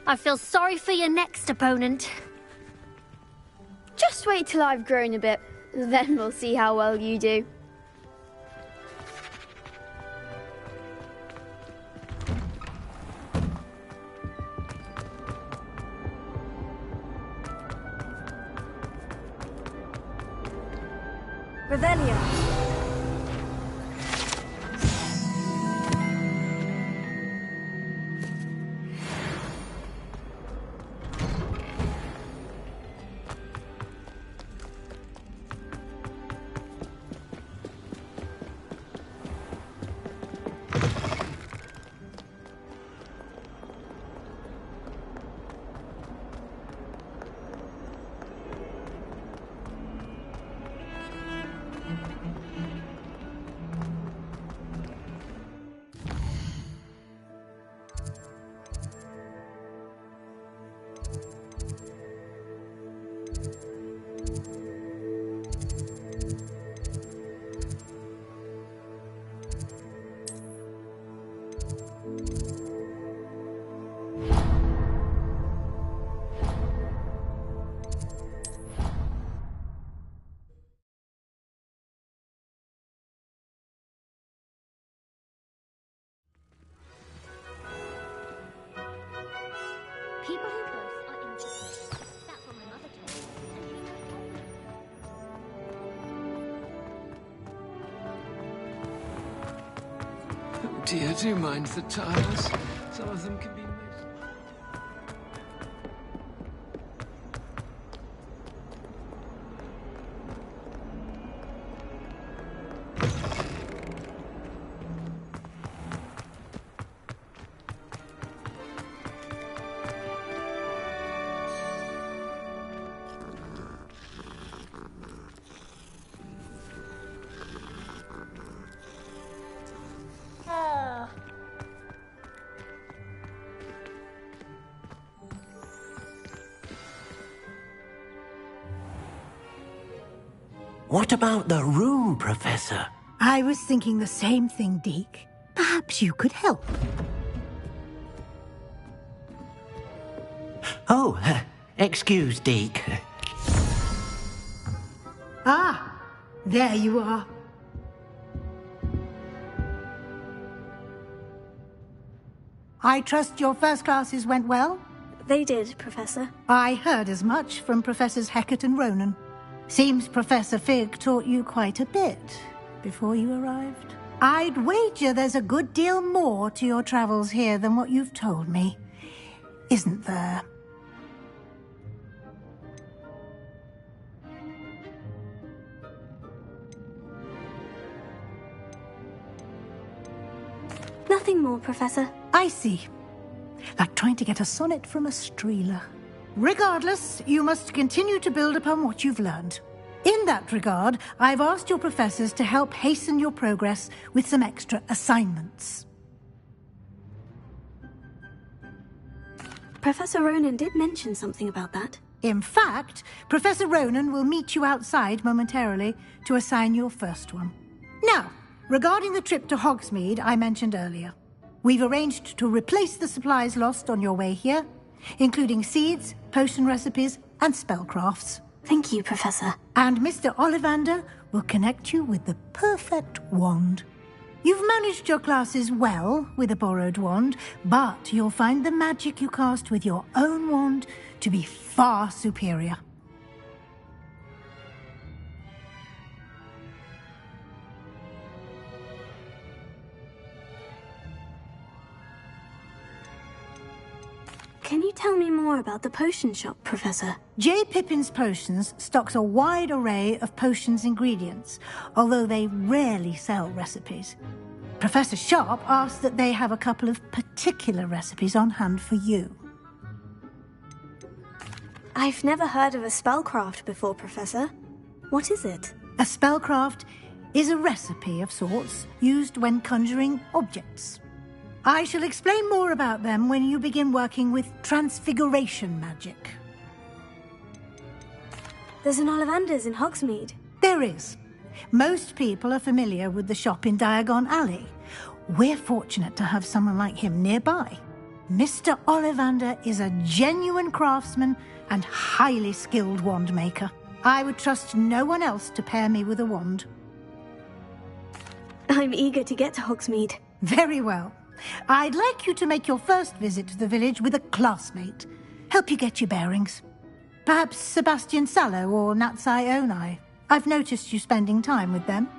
I feel sorry for your next opponent. Just wait till I've grown a bit, then we'll see how well you do. Revelio. People who boast are interested. That's what my mother told me. Oh dear, do mind the tiles. Some of them can be missed. What about the room, Professor? I was thinking the same thing, Deke. Perhaps you could help. Oh, excuse, Deke. Ah, there you are. I trust your first classes went well? They did, Professor. I heard as much from Professors Hecat and Ronan. Seems Professor Fig taught you quite a bit before you arrived. I'd wager there's a good deal more to your travels here than what you've told me, isn't there? Nothing more, Professor. I see. Like trying to get a sonnet from a streeler. Regardless, you must continue to build upon what you've learned. In that regard, I've asked your professors to help hasten your progress with some extra assignments. Professor Ronan did mention something about that. In fact, Professor Ronan will meet you outside momentarily to assign your first one. Now, regarding the trip to Hogsmeade I mentioned earlier, we've arranged to replace the supplies lost on your way here, including seeds, potion recipes, and spellcrafts. Thank you, Professor. And Mr. Ollivander will connect you with the perfect wand. You've managed your classes well with a borrowed wand, but you'll find the magic you cast with your own wand to be far superior. Can you tell me more about the potion shop, Professor? J. Pippin's Potions stocks a wide array of potions ingredients, although they rarely sell recipes. Professor Sharp asks that they have a couple of particular recipes on hand for you. I've never heard of a spellcraft before, Professor. What is it? A spellcraft is a recipe of sorts used when conjuring objects. I shall explain more about them when you begin working with transfiguration magic. There's an Ollivander's in Hogsmeade. There is. Most people are familiar with the shop in Diagon Alley. We're fortunate to have someone like him nearby. Mr. Ollivander is a genuine craftsman and highly skilled wand maker. I would trust no one else to pair me with a wand. I'm eager to get to Hogsmeade. Very well. I'd like you to make your first visit to the village with a classmate. Help you get your bearings. Perhaps Sebastian Sallow or Natsai Onai. I've noticed you spending time with them.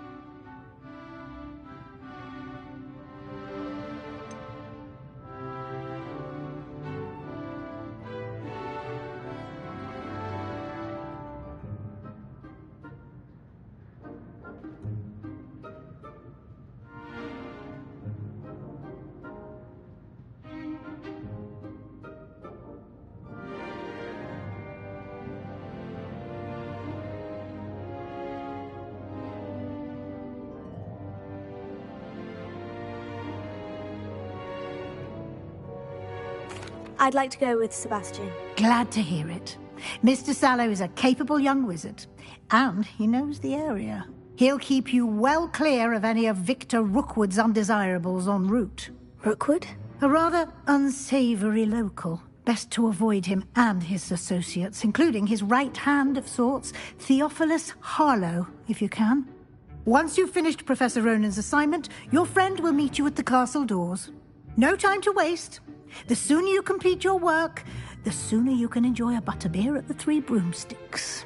I'd like to go with Sebastian. Glad to hear it. Mr. Sallow is a capable young wizard, and he knows the area. He'll keep you well clear of any of Victor Rookwood's undesirables en route. Rookwood? A rather unsavory local. Best to avoid him and his associates, including his right hand of sorts, Theophilus Harlow, if you can. Once you've finished Professor Ronan's assignment, your friend will meet you at the castle doors. No time to waste. The sooner you complete your work, the sooner you can enjoy a butterbeer at the Three Broomsticks.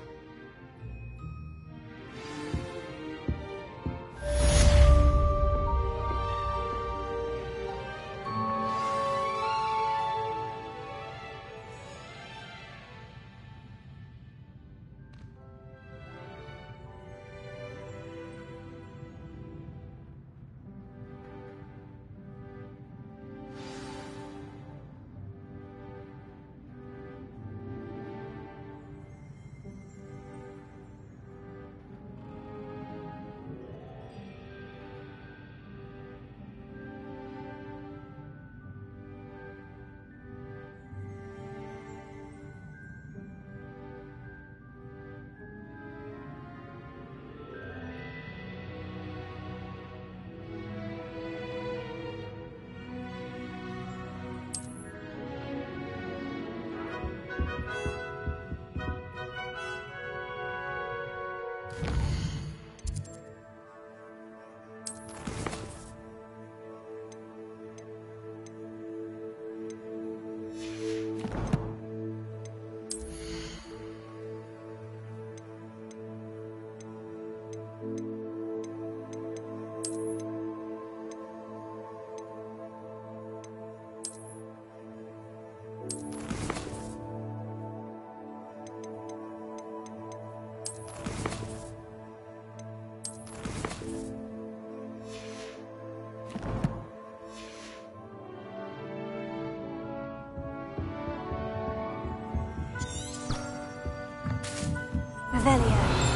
Revelio.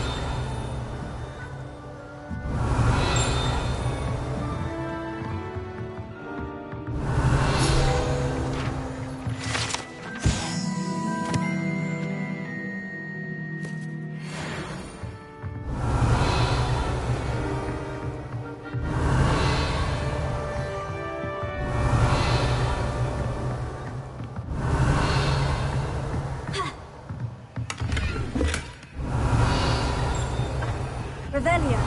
Revelio.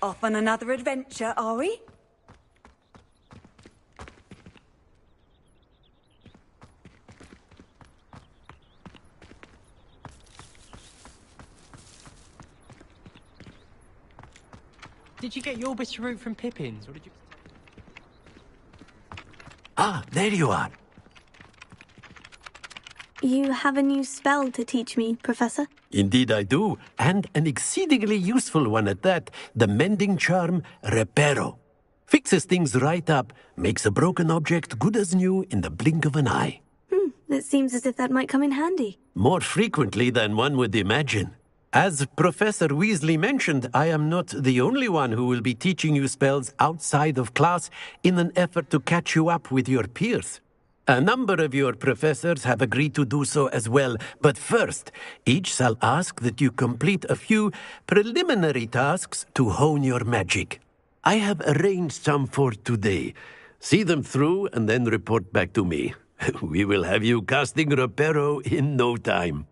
Off on another adventure, are we? Did you get your bitter root from Pippin's, or did you... Ah, there you are. You have a new spell to teach me, Professor? Indeed I do, and an exceedingly useful one at that. The mending charm, Reparo. Fixes things right up, makes a broken object good as new in the blink of an eye. It seems as if that might come in handy. More frequently than one would imagine. As Professor Weasley mentioned, I am not the only one who will be teaching you spells outside of class in an effort to catch you up with your peers. A number of your professors have agreed to do so as well, but first, each shall ask that you complete a few preliminary tasks to hone your magic. I have arranged some for today. See them through and then report back to me. We will have you casting Reparo in no time.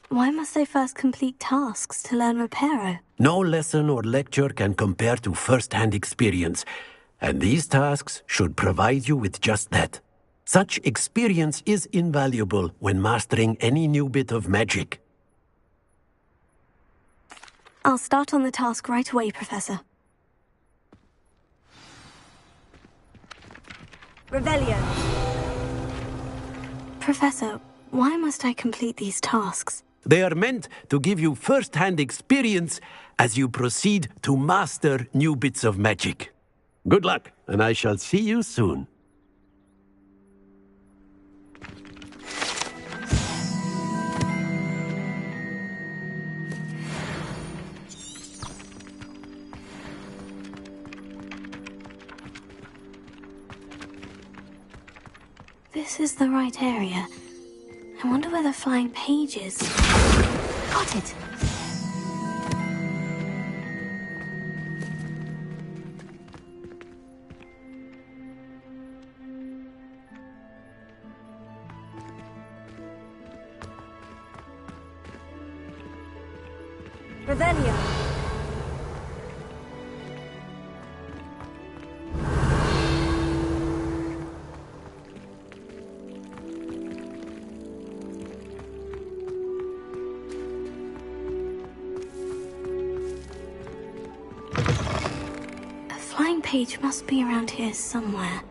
Why must I first complete tasks to learn Reparo? No lesson or lecture can compare to first-hand experience, and these tasks should provide you with just that. Such experience is invaluable when mastering any new bit of magic. I'll start on the task right away, Professor. Revelio. Professor, why must I complete these tasks? They are meant to give you first-hand experience as you proceed to master new bits of magic. Good luck, and I shall see you soon. This is the right area. I wonder where the flying page is. Got it! Revelio. A flying page must be around here somewhere.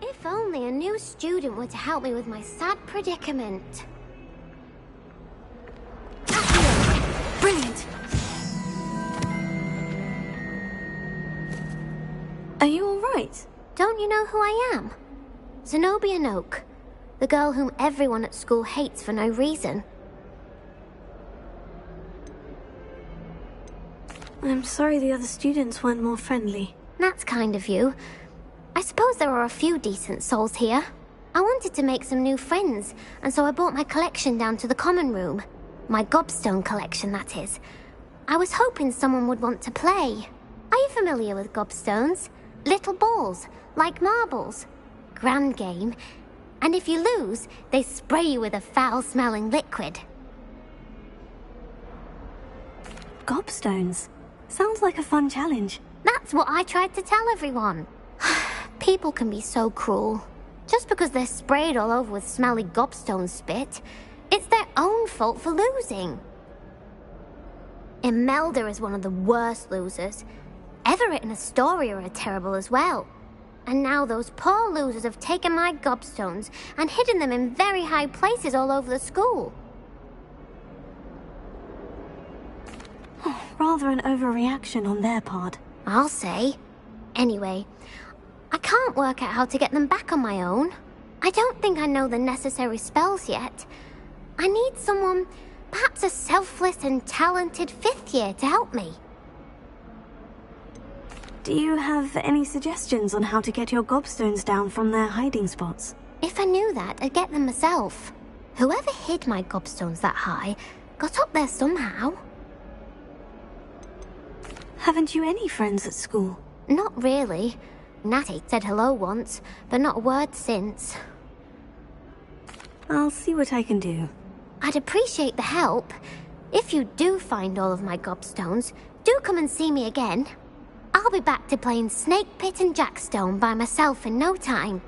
If only a new student were to help me with my sad predicament. Brilliant! Are you all right? Don't you know who I am? Zenobia Noak, the girl whom everyone at school hates for no reason. I'm sorry the other students weren't more friendly. That's kind of you. I suppose there are a few decent souls here. I wanted to make some new friends, and so I brought my collection down to the common room. My gobstone collection, that is. I was hoping someone would want to play. Are you familiar with gobstones? Little balls, like marbles. Grand game. And if you lose, they spray you with a foul-smelling liquid. Gobstones? Sounds like a fun challenge. That's what I tried to tell everyone. People can be so cruel. Just because they're sprayed all over with smelly gobstone spit, it's their own fault for losing. Imelda is one of the worst losers. Everett and Astoria are terrible as well. And now those poor losers have taken my gobstones and hidden them in very high places all over the school. Rather an overreaction on their part. I'll say. Anyway, I can't work out how to get them back on my own. I don't think I know the necessary spells yet. I need someone, perhaps a selfless and talented fifth year to help me. Do you have any suggestions on how to get your gobstones down from their hiding spots? If I knew that, I'd get them myself. Whoever hid my gobstones that high got up there somehow. Haven't you any friends at school? Not really. Natty said hello once, but not a word since. I'll see what I can do. I'd appreciate the help. If you do find all of my gobstones, do come and see me again. I'll be back to playing Snake Pit and Jackstone by myself in no time.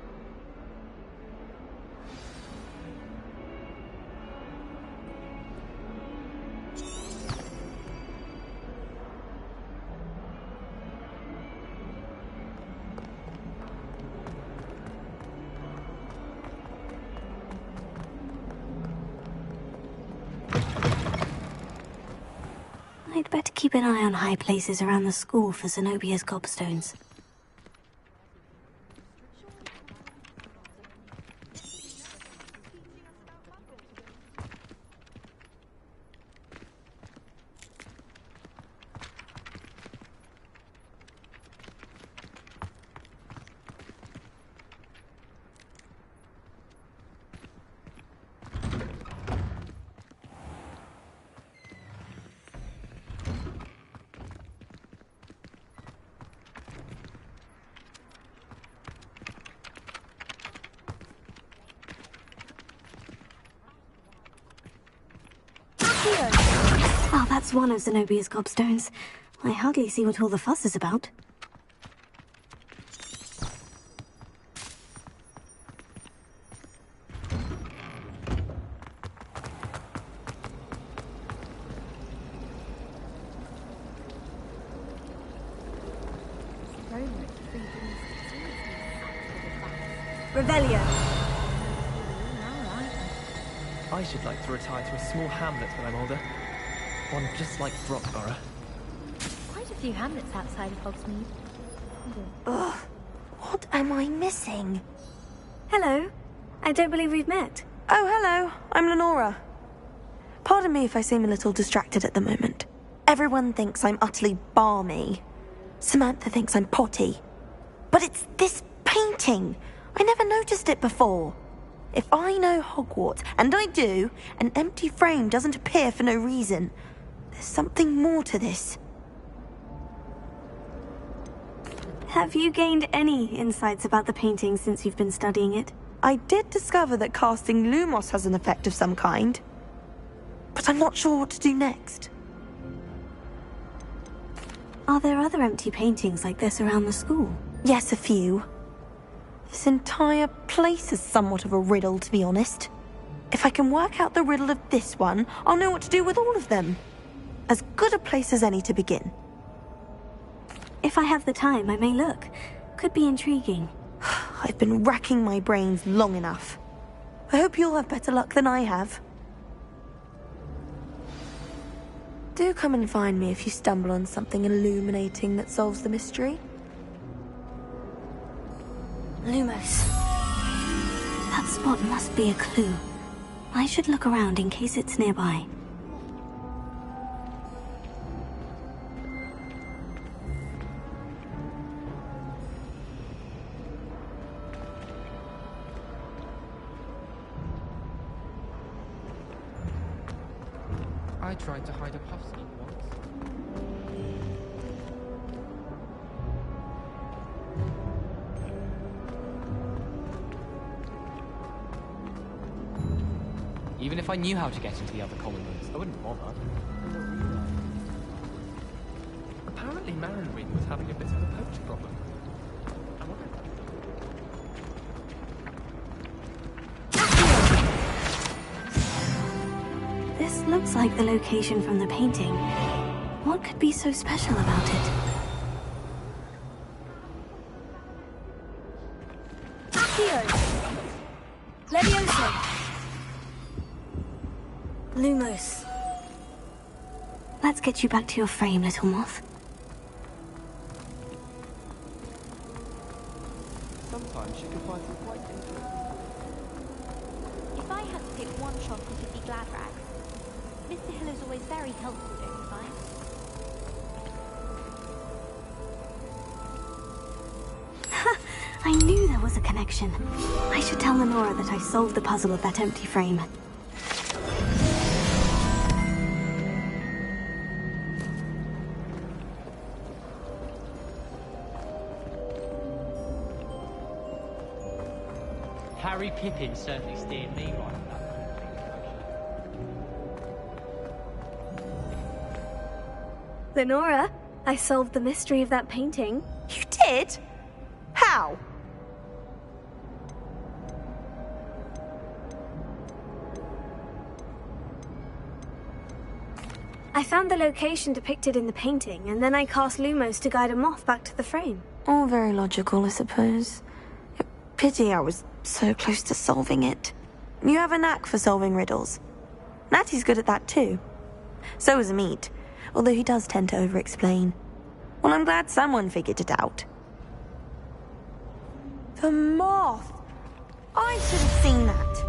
I'd better keep an eye on high places around the school for Zenobia's gobstones. Just one of Zenobia's gobstones. I hardly see what all the fuss is about. Revelio. I should like to retire to a small hamlet when I'm older. One just like Brockborough. Quite a few hamlets outside of Hogsmeade. Ugh. What am I missing? Hello. I don't believe we've met. Oh, hello. I'm Lenora. Pardon me if I seem a little distracted at the moment. Everyone thinks I'm utterly balmy. Samantha thinks I'm potty. But it's this painting. I never noticed it before. If I know Hogwarts, and I do, an empty frame doesn't appear for no reason. There's something more to this. Have you gained any insights about the painting since you've been studying it? I did discover that casting Lumos has an effect of some kind. But I'm not sure what to do next. Are there other empty paintings like this around the school? Yes, a few. This entire place is somewhat of a riddle, to be honest. If I can work out the riddle of this one, I'll know what to do with all of them. As good a place as any to begin. If I have the time, I may look. Could be intriguing. I've been racking my brains long enough. I hope you'll have better luck than I have. Do come and find me if you stumble on something illuminating that solves the mystery. Lumos. That spot must be a clue. I should look around in case it's nearby. I tried to hide a puffskein once. Even if I knew how to get into the other common rooms, I wouldn't bother. Apparently Manring was having a bit of a poacher problem. I wonder if This looks like the location from the painting. What could be so special about it? Levioso. Lumos. Let's get you back to your frame, little moth. sometimes you can find some quite interesting. If I had to pick one shop, it would be Gladrags. Mr. Hill is always very helpful, don't you find? I knew there was a connection. I should tell Lenora that I solved the puzzle of that empty frame. Harry Pippin certainly steered me right on that. Lenora, I solved the mystery of that painting. You did? How? I found the location depicted in the painting, and then I cast Lumos to guide a moth back to the frame. All very logical, I suppose. Pity I was so close to solving it. You have a knack for solving riddles. Natty's good at that too. So is Amit, although he does tend to over-explain. Well, I'm glad someone figured it out. The moth! I should have seen that.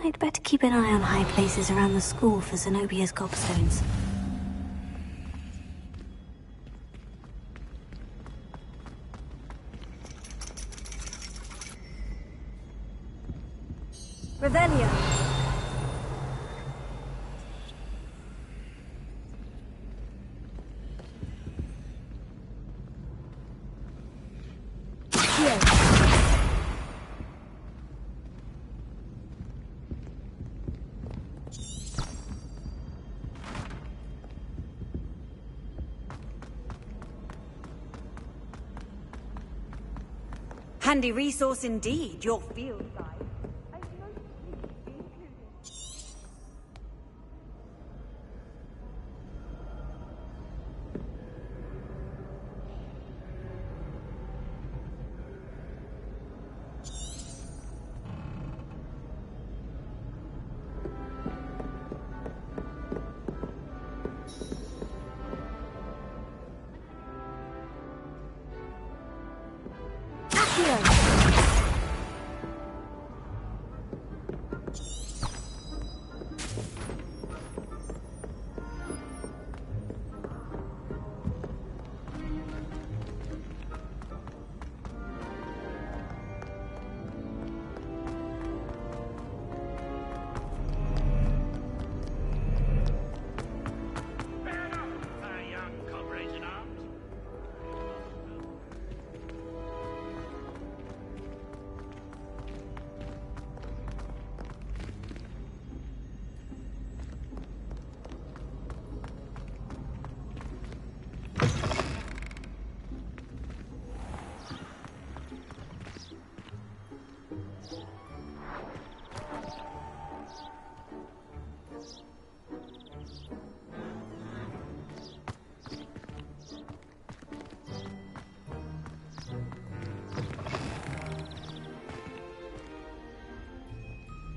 I'd better keep an eye on high places around the school for Zenobia's gobstones. Revelio. Handy resource indeed, your field guide.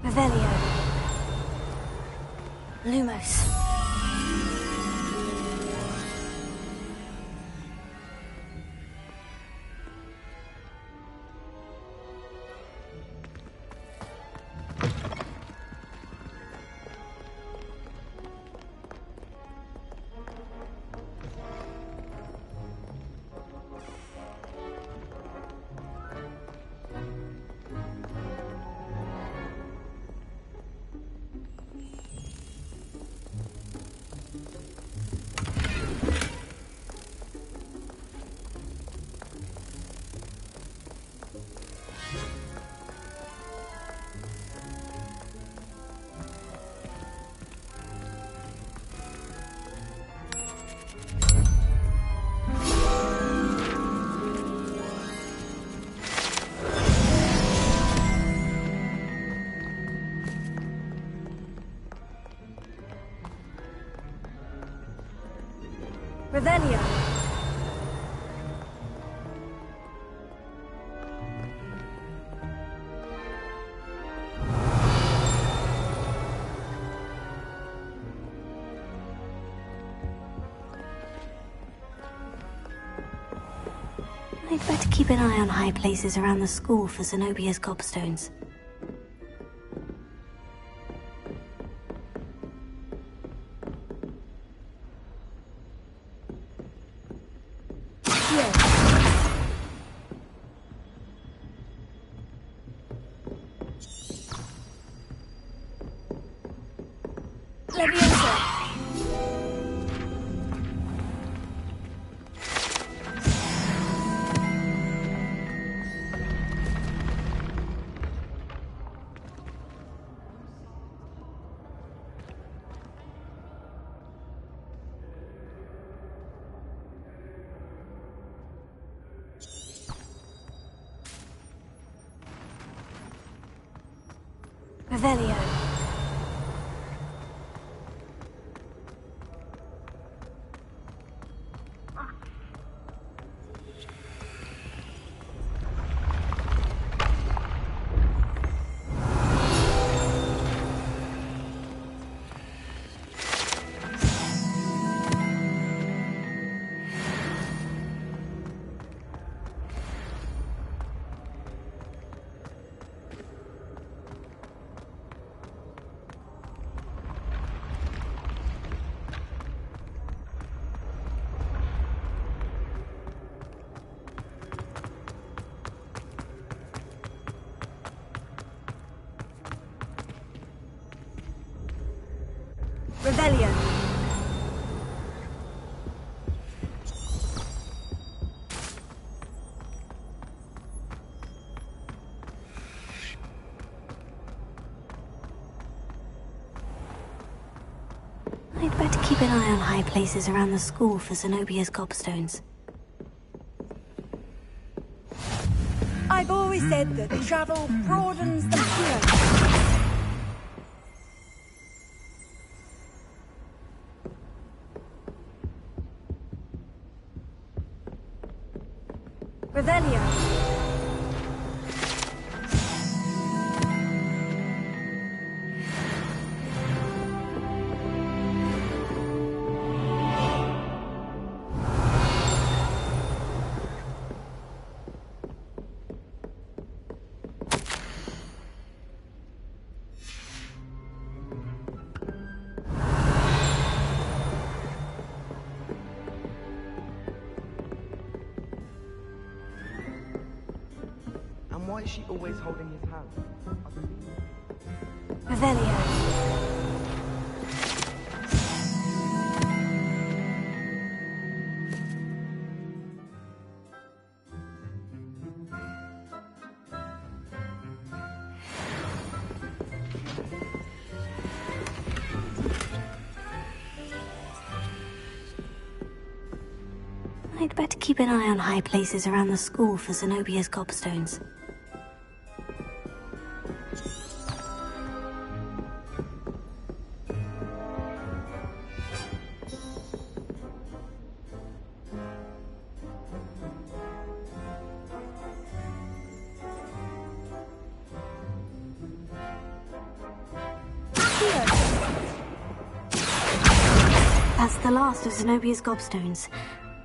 Revelio. Lumos. Revelio. I'd better keep an eye on high places around the school for Zenobia's gobstones. Revelio. Revelio. I'd better keep an eye on high places around the school for Zenobia's gobstones. I've always said that travel broadens the horizon. Revelio. Why is she always holding his hand? Revelio. I'd better keep an eye on high places around the school for Zenobia's gobstones. That's the last of Zenobia's gobstones.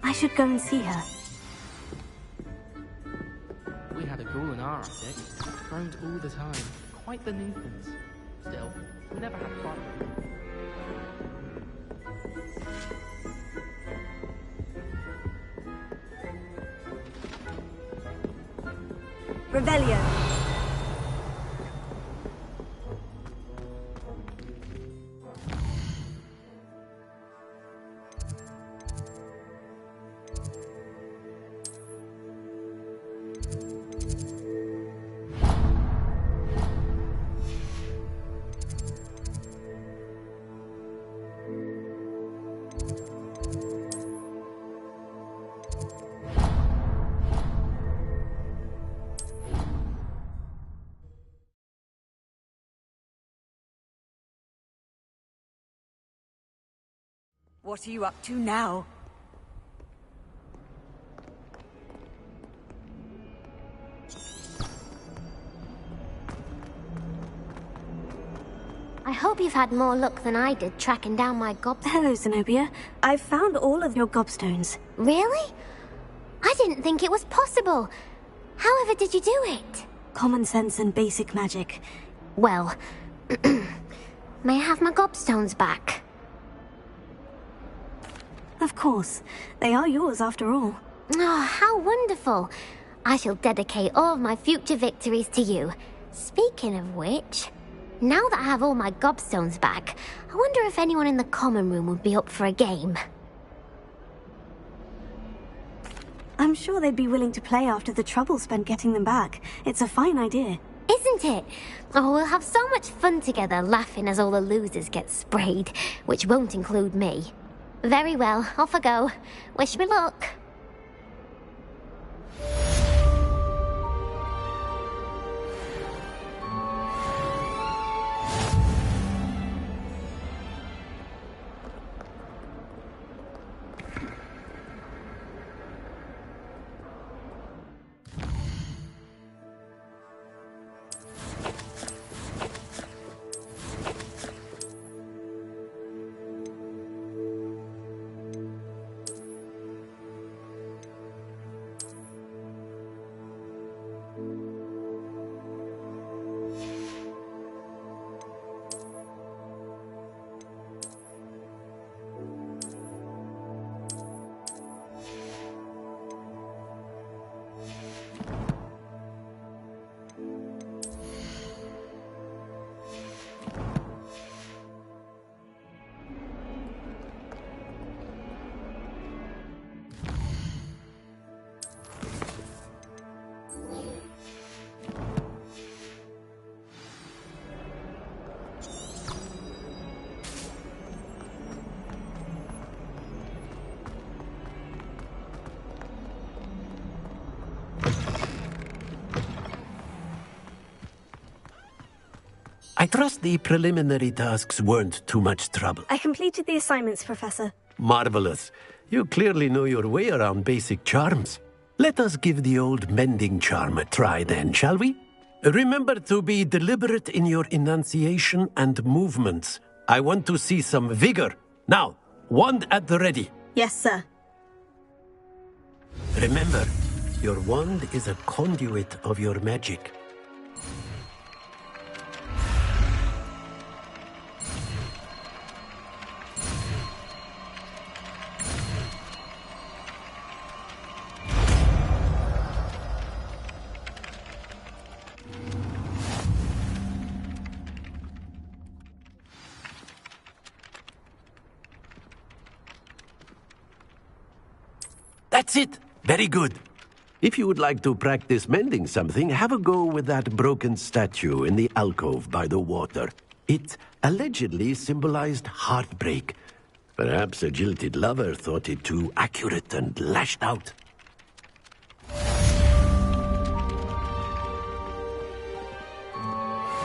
I should go and see her. We had a ghoul in our attic. Groaned all the time. Quite the nuisance. Still, we never had fun. Revelio. What are you up to now? I hope you've had more luck than I did tracking down my gob... Hello, Zenobia. I've found all of your gobstones. Really? I didn't think it was possible. However did you do it? Common sense and basic magic. Well, may I have my gobstones back? Of course. They are yours after all. Oh, how wonderful. I shall dedicate all of my future victories to you. Speaking of which, now that I have all my gobstones back, I wonder if anyone in the common room would be up for a game. I'm sure they'd be willing to play after the trouble spent getting them back. It's a fine idea. Isn't it? Oh, we'll have so much fun together laughing as all the losers get sprayed, which won't include me. Very well, off I go. Wish me luck. I trust the preliminary tasks weren't too much trouble. I completed the assignments, Professor. Marvelous. You clearly know your way around basic charms. Let us give the old mending charm a try then, shall we? Remember to be deliberate in your enunciation and movements. I want to see some vigor. Now, wand at the ready. Yes, sir. Remember, your wand is a conduit of your magic. That's it! Very good. If you would like to practice mending something, have a go with that broken statue in the alcove by the water. It allegedly symbolized heartbreak. Perhaps a jilted lover thought it too accurate and lashed out.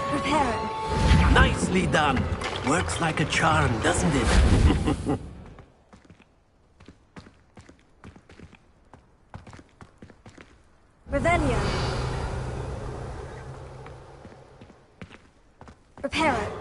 Prepare it. Nicely done. Works like a charm, doesn't it? Revelio. Prepare it.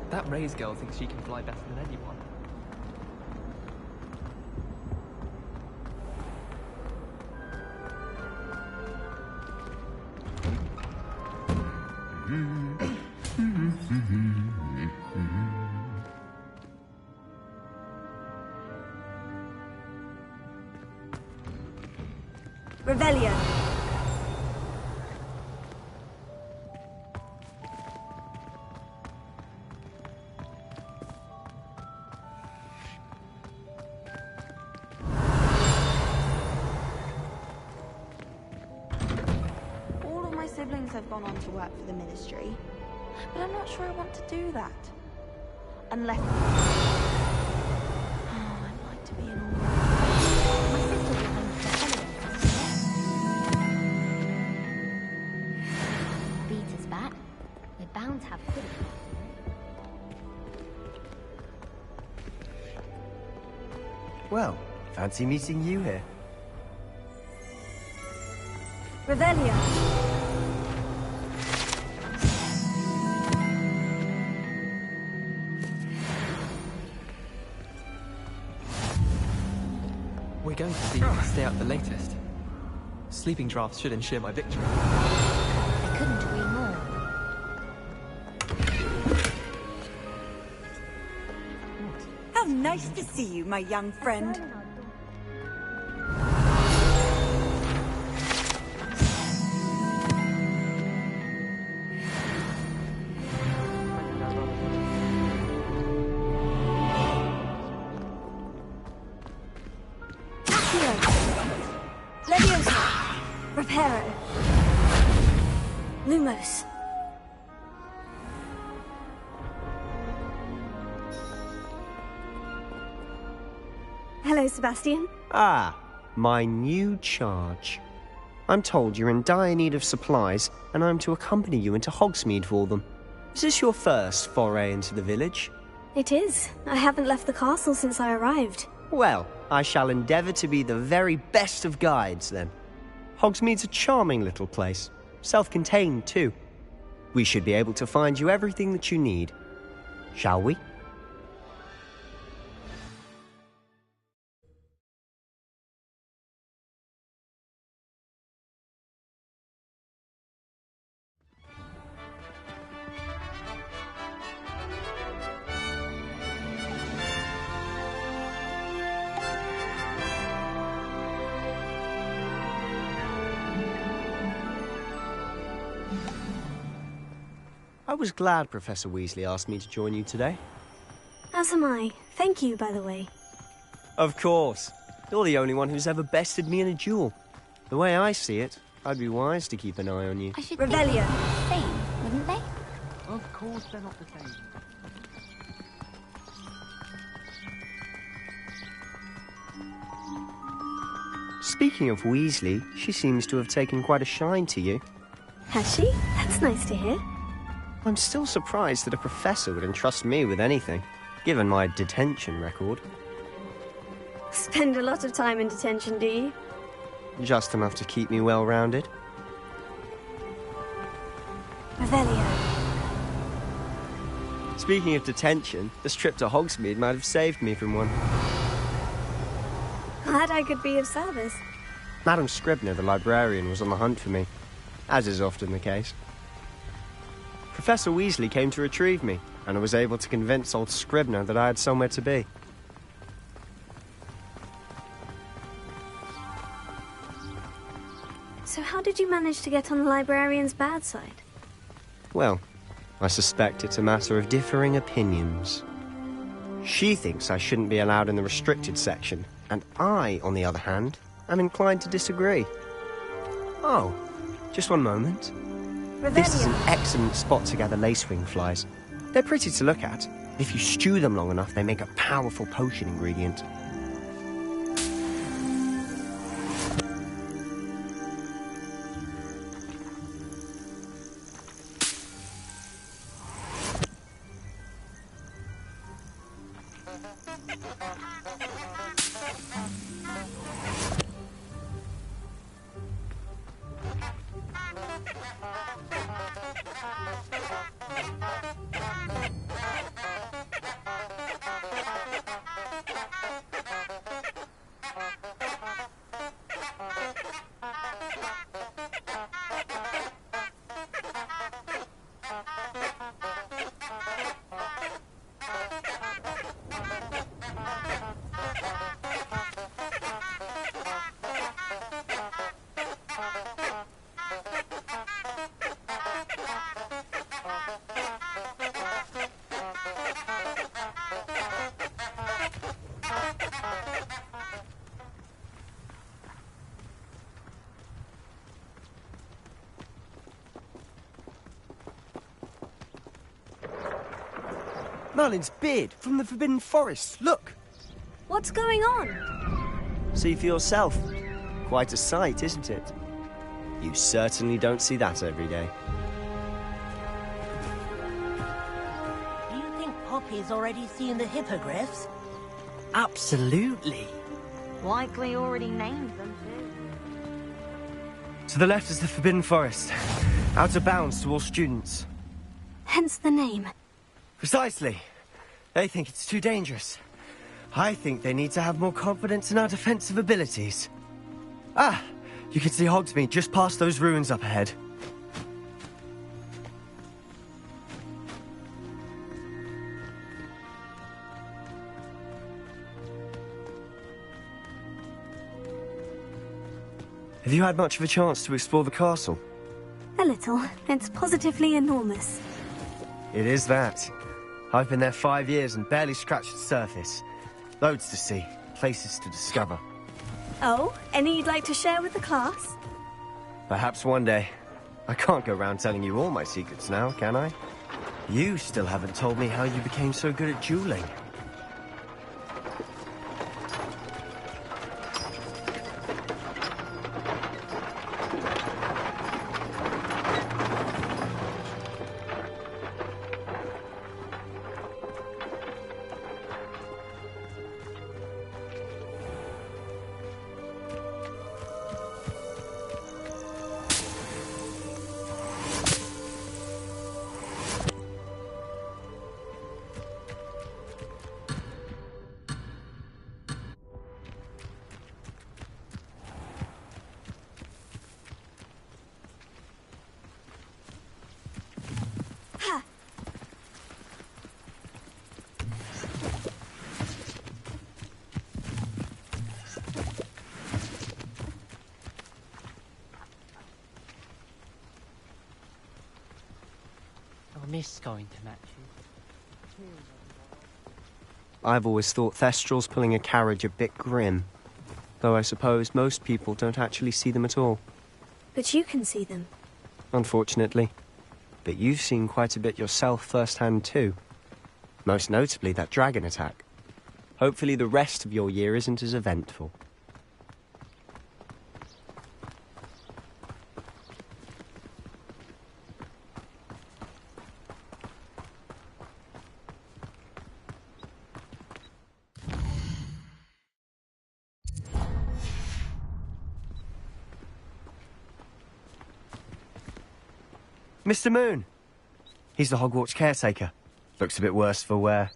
That Ray's girl thinks she can fly better than anyone. Revelio. Have gone on to work for the Ministry, but I'm not sure I want to do that. Unless... Oh, I'd like to be in all... My sister will come to the holidays. Peter's back. We're bound to have fun. Well, fancy meeting you here. Revelio. We're going to see stay out the latest. Sleeping drafts should ensure my victory. I couldn't agree more. How nice to see you, my young friend. Reparo. Lumos. Hello, Sebastian. Ah, my new charge. I'm told you're in dire need of supplies, and I'm to accompany you into Hogsmeade for them. Is this your first foray into the village? It is. I haven't left the castle since I arrived. Well, I shall endeavour to be the very best of guides, then. Hogsmeade's a charming little place. Self-contained, too. We should be able to find you everything that you need. Shall we? I was glad Professor Weasley asked me to join you today. As am I. Thank you, by the way. Of course. You're the only one who's ever bested me in a duel. The way I see it, I'd be wise to keep an eye on you. I should Revelio. think same, wouldn't they? Of course they're not the same. Speaking of Weasley, she seems to have taken quite a shine to you. Has she? That's nice to hear. I'm still surprised that a professor would entrust me with anything, given my detention record. Spend a lot of time in detention, do you? Just enough to keep me well-rounded. Revelio. Speaking of detention, this trip to Hogsmeade might have saved me from one. Glad I could be of service. Madam Scribner, the librarian, was on the hunt for me, as is often the case. Professor Weasley came to retrieve me, and I was able to convince old Scribner that I had somewhere to be. So how did you manage to get on the librarian's bad side? Well, I suspect it's a matter of differing opinions. She thinks I shouldn't be allowed in the restricted section, and I, on the other hand, am inclined to disagree. Oh, just one moment. Revelio. This is an excellent spot to gather lacewing flies. They're pretty to look at. If you stew them long enough, they make a powerful potion ingredient. Merlin's beard from the Forbidden Forest. Look! What's going on? See for yourself. Quite a sight, isn't it? You certainly don't see that every day. Do you think Poppy's already seen the hippogriffs? Absolutely. Likely already named them too. To the left is the Forbidden Forest. Out of bounds to all students. Hence the name. Precisely. They think it's too dangerous. I think they need to have more confidence in our defensive abilities. Ah! You can see Hogsmeade just past those ruins up ahead. Have you had much of a chance to explore the castle? A little. It's positively enormous. It is that. I've been there 5 years and barely scratched the surface. Loads to see, places to discover. Oh, any you'd like to share with the class? Perhaps one day. I can't go around telling you all my secrets now, can I? You still haven't told me how you became so good at dueling. this going to match you? I've always thought Thestrals pulling a carriage a bit grim. Though I suppose most people don't actually see them at all. But you can see them. Unfortunately. But you've seen quite a bit yourself firsthand too. Most notably that dragon attack. Hopefully the rest of your year isn't as eventful. Mr. Moon! He's the Hogwarts caretaker. Looks a bit worse for wear.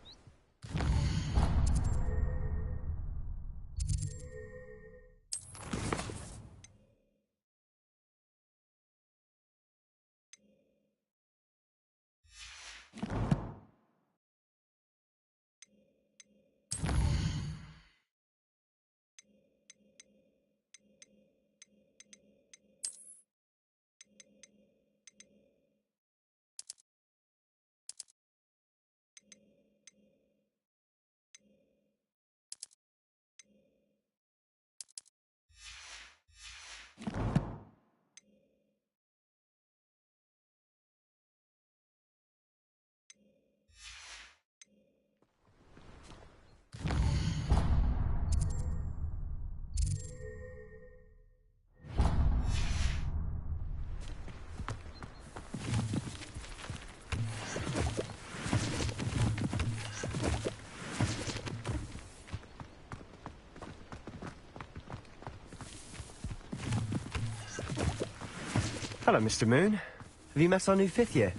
Hello, Mr. Moon. Have you met our new 5th year?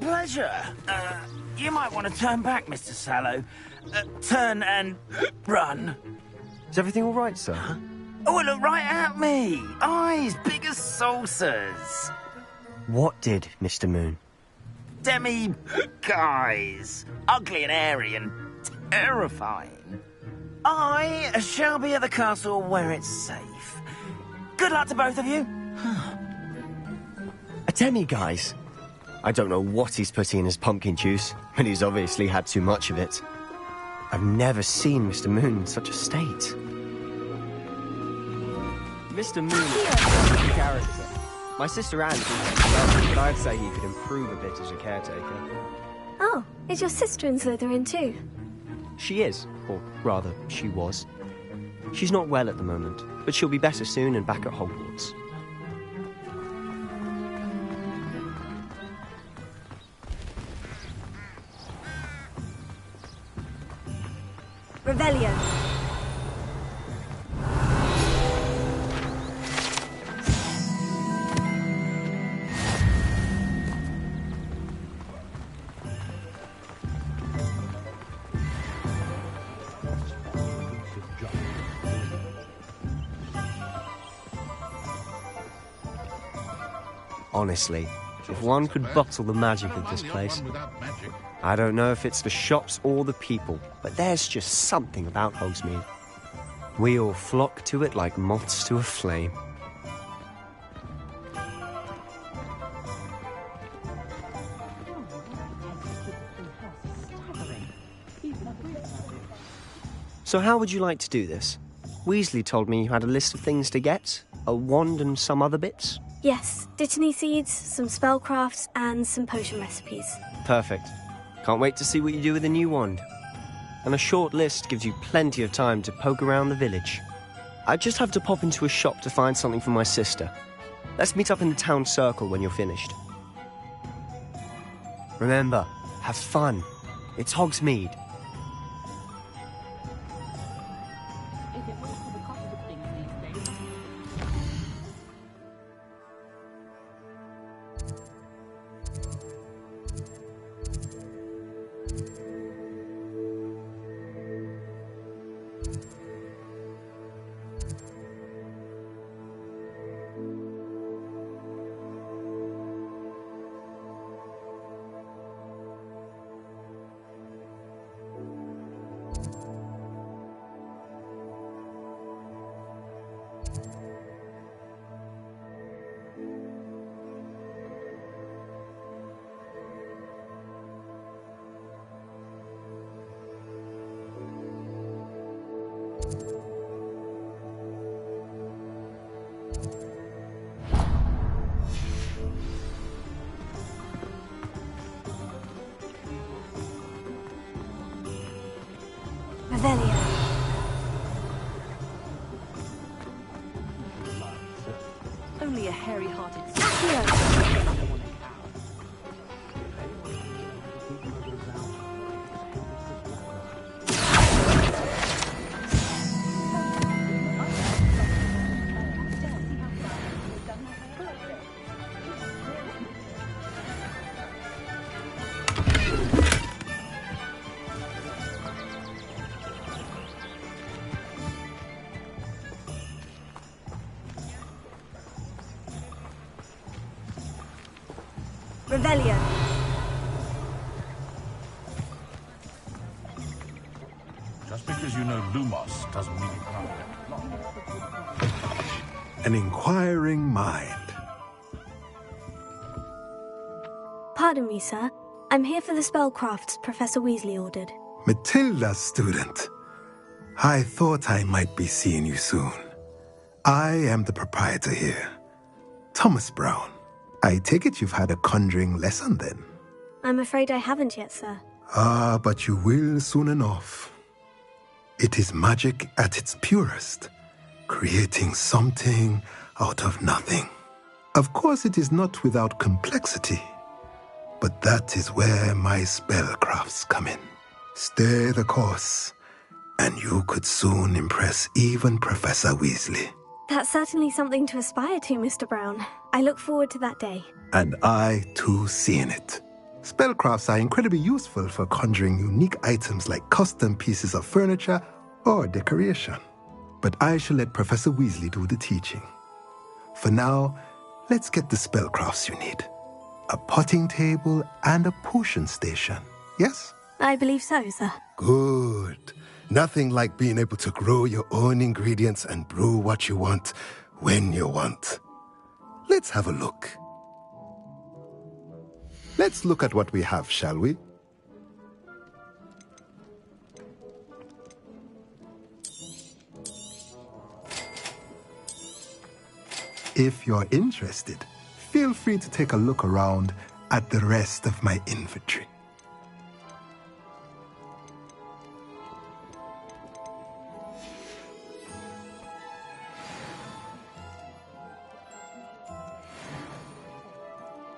Pleasure. You might want to turn back, Mr. Sallow. Turn and run. Is everything all right, sir? Oh, look right at me. Eyes big as saucers. What did, Mr. Moon? Demi guys. Ugly and airy and terrifying. I shall be at the castle where it's safe. Good luck to both of you. A demi-guise? I don't know what he's putting in his pumpkin juice, but he's obviously had too much of it. I've never seen Mr. Moon in such a state. Mr. Moon is a character. My sister Anne thinks but I'd say he could improve a bit as a caretaker. Oh, is your sister in Slytherin too? She is, or rather, she was. She's not well at the moment, but she'll be better soon and back at Hogwarts. Revelio. Honestly, if one could bottle the magic of this place. I don't know if it's the shops or the people, but there's just something about Hogsmeade. We all flock to it like moths to a flame. So how would you like to do this? Weasley told me you had a list of things to get, a wand and some other bits. Yes, Dittany seeds, some spellcrafts, and some potion recipes. Perfect. Can't wait to see what you do with the new wand. And a short list gives you plenty of time to poke around the village. I just have to pop into a shop to find something for my sister. Let's meet up in the town circle when you're finished. Remember, have fun. It's Hogsmeade. Revelio. Only a hairy-hearted Revelio. Just because you know Lumos doesn't mean you can't get along. An inquiring mind. Pardon me, sir. I'm here for the spellcrafts Professor Weasley ordered. Matilda, student. I thought I might be seeing you soon. I am the proprietor here, Thomas Brown. I take it you've had a conjuring lesson then? I'm afraid I haven't yet, sir. Ah, but you will soon enough. It is magic at its purest, creating something out of nothing. Of course, it is not without complexity, but that is where my spellcrafts come in. Stay the course, and you could soon impress even Professor Weasley. That's certainly something to aspire to, Mr. Brown. I look forward to that day. And I, too, seeing it. Spellcrafts are incredibly useful for conjuring unique items like custom pieces of furniture or decoration. But I shall let Professor Weasley do the teaching. For now, let's get the spellcrafts you need. A potting table and a potion station, yes? I believe so, sir. Good. Nothing like being able to grow your own ingredients and brew what you want when you want. Let's have a look. Let's look at what we have, shall we? If you're interested, feel free to take a look around at the rest of my inventory.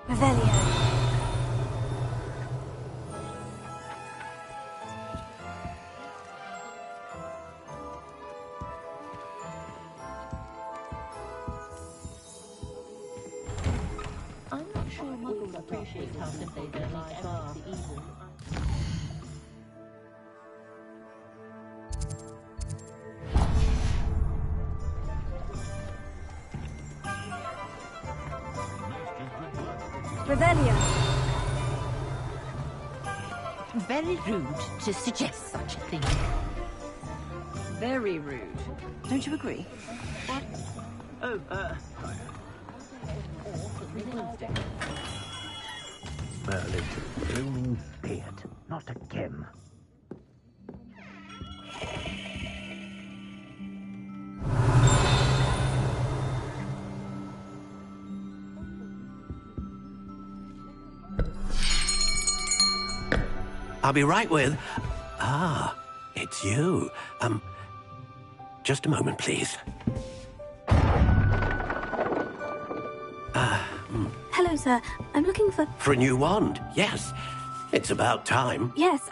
Revelio. I'm not sure Muggles appreciate how simple their lives are. Revelio. Very rude to suggest such a thing. Very rude. Don't you agree? Oh, Merlin's blooming beard, not a gem. I'll be right with... Ah, it's you. Just a moment, please. Hello, sir. I'm looking for... For a new wand, yes. It's about time. Yes,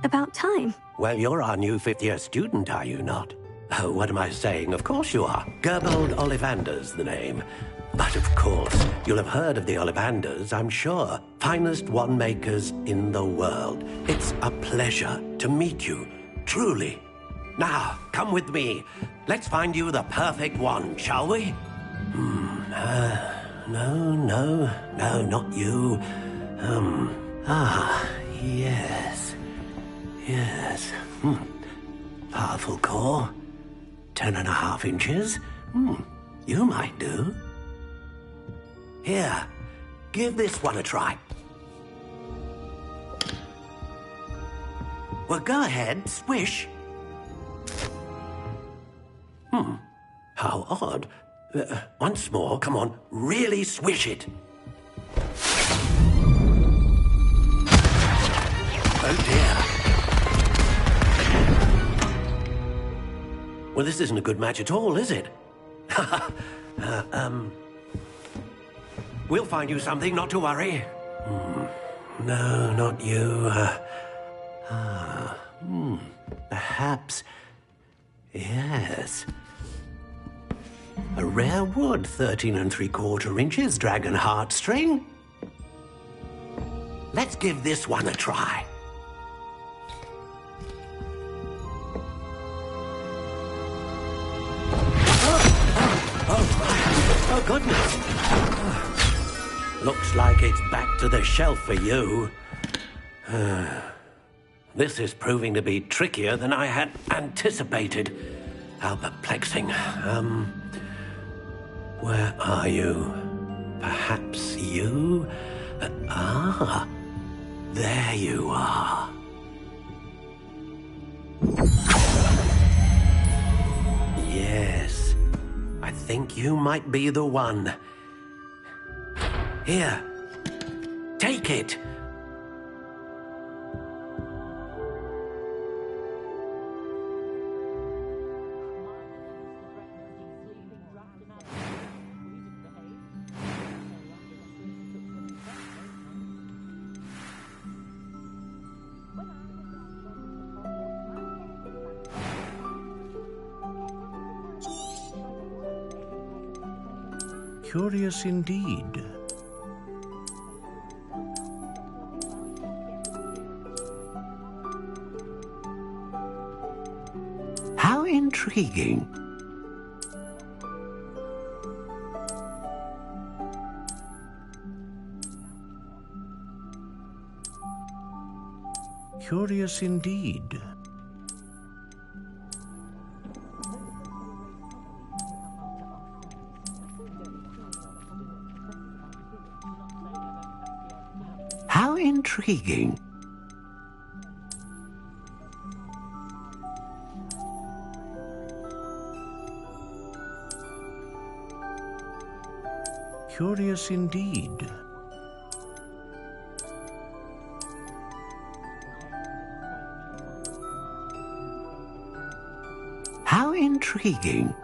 about time. Well, you're our new fifth-year student, are you not? Oh, what am I saying? Of course you are. Gerbold Ollivander's the name. But of course, you'll have heard of the Ollivanders, I'm sure. Finest wand makers in the world. It's a pleasure to meet you, truly. Now, come with me. Let's find you the perfect wand, shall we? No, not you. Yes. Powerful core. 10.5 inches. You might do. Here, give this one a try. Well, go ahead, swish. How odd. Once more, come on, really swish it. Oh dear. Well, this isn't a good match at all, is it? We'll find you something, not to worry. No, not you. Perhaps... Yes. A rare wood, 13 3/4 inches, dragon heartstring. Let's give this one a try. Oh, goodness. Looks like it's back to the shelf for you. This is proving to be trickier than I had anticipated. How perplexing. Where are you? Perhaps you? There you are. Yes, I think you might be the one. Here, take it. Curious indeed. How intriguing. Curious indeed. How intriguing. Curious indeed. How intriguing.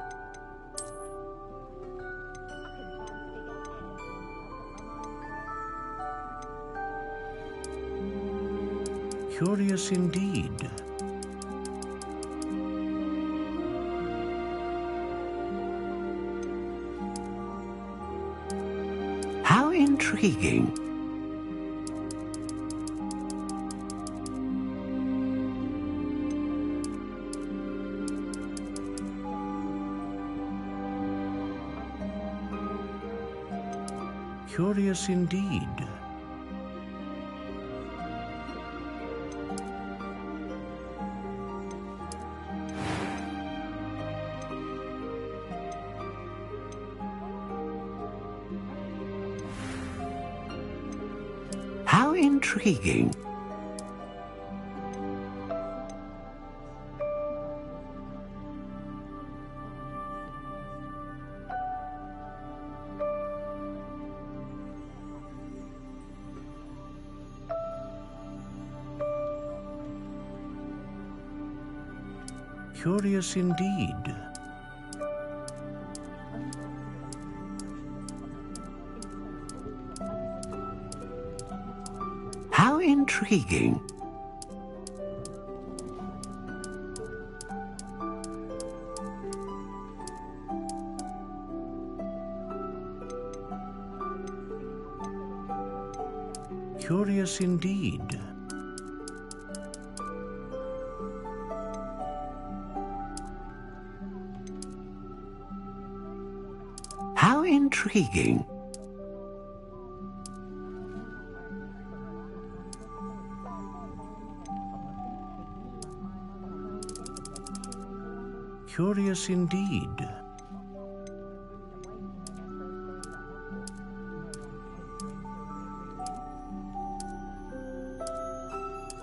Curious indeed. How intriguing. Curious indeed. How intriguing. Curious indeed. How intriguing. Curious indeed. How intriguing. Curious indeed.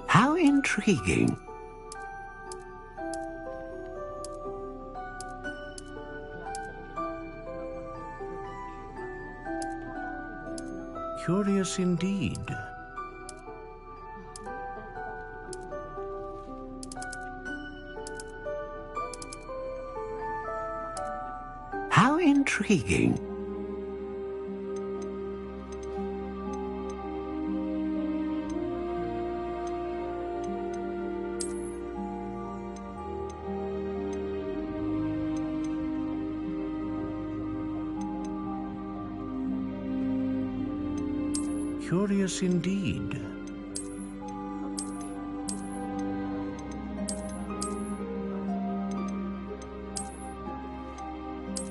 How intriguing. Curious indeed. intriguing. Curious indeed.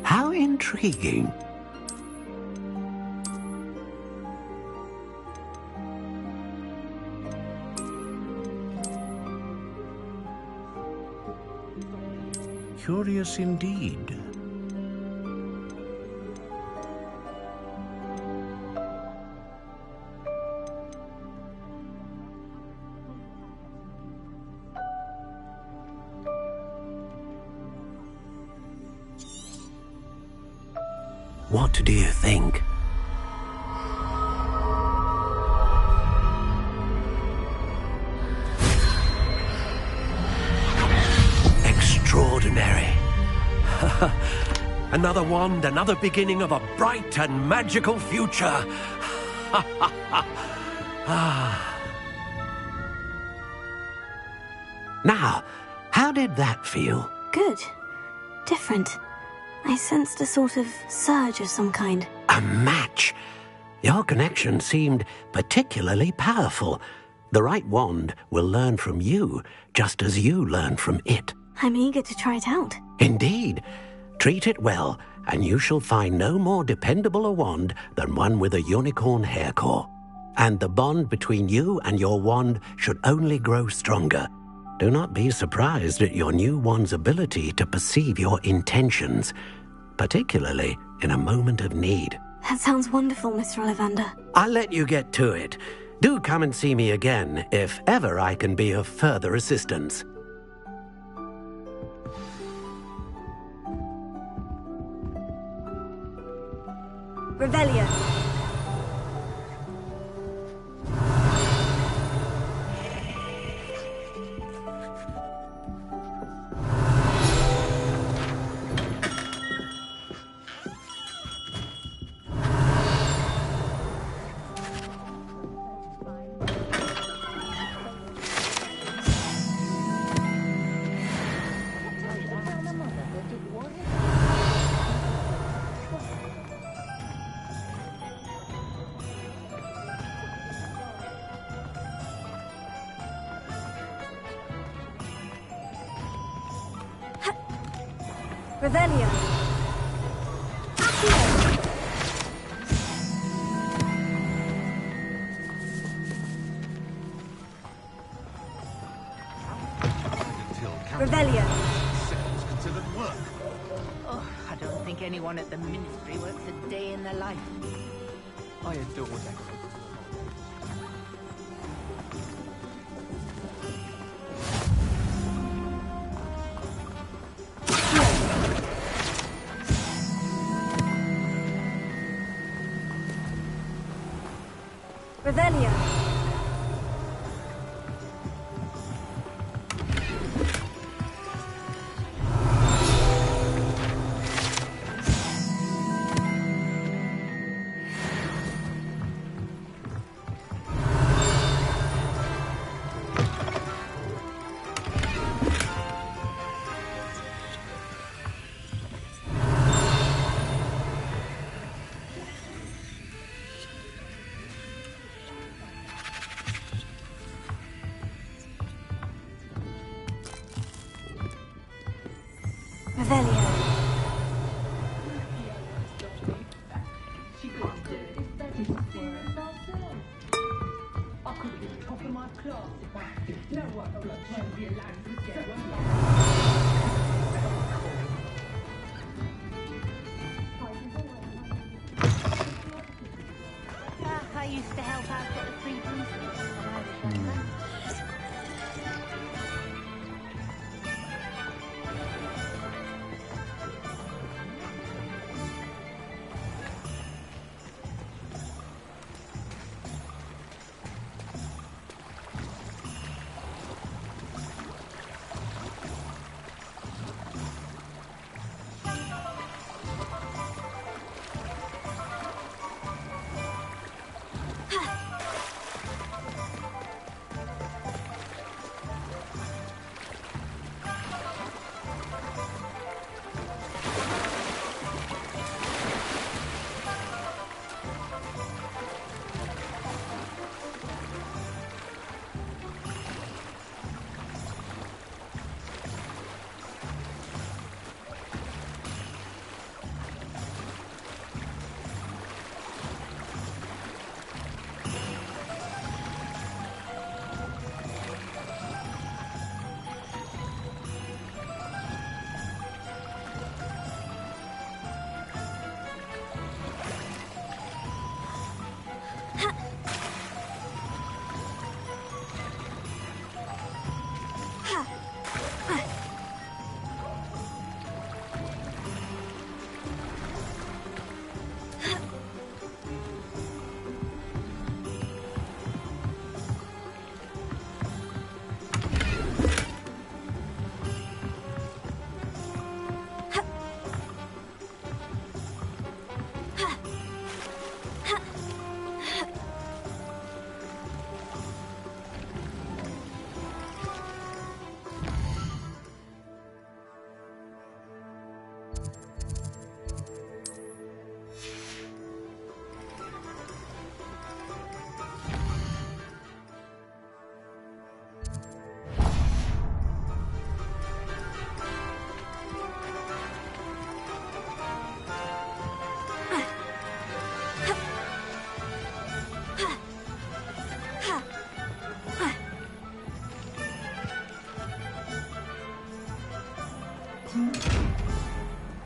How intriguing. Curious indeed. What do you think? Extraordinary. Another wand, another beginning of a bright and magical future. Now, how did that feel? Good. Different. I sensed a sort of surge of some kind. A match. Your connection seemed particularly powerful. The right wand will learn from you, just as you learn from it. I'm eager to try it out. Indeed. Treat it well, and you shall find no more dependable a wand than one with a unicorn hair core. And the bond between you and your wand should only grow stronger. Do not be surprised at your new wand's ability to perceive your intentions, particularly in a moment of need. That sounds wonderful, Mr. Ollivander. I'll let you get to it. Do come and see me again if ever I can be of further assistance. Revelio. Revelio. Revelio. Seconds considered work. Oh, I don't think anyone at the Ministry works a day in their life. I adore them. Revelio. Revelio. I used to help out at the Free Princess when I was younger.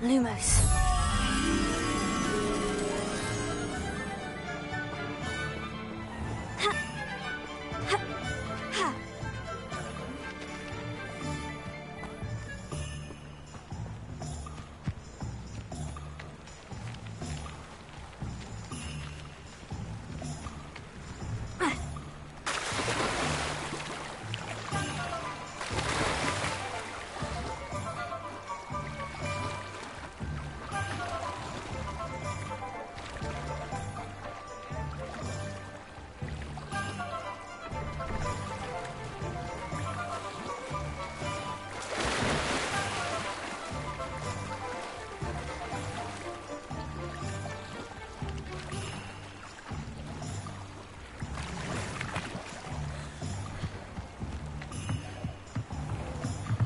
Lumos.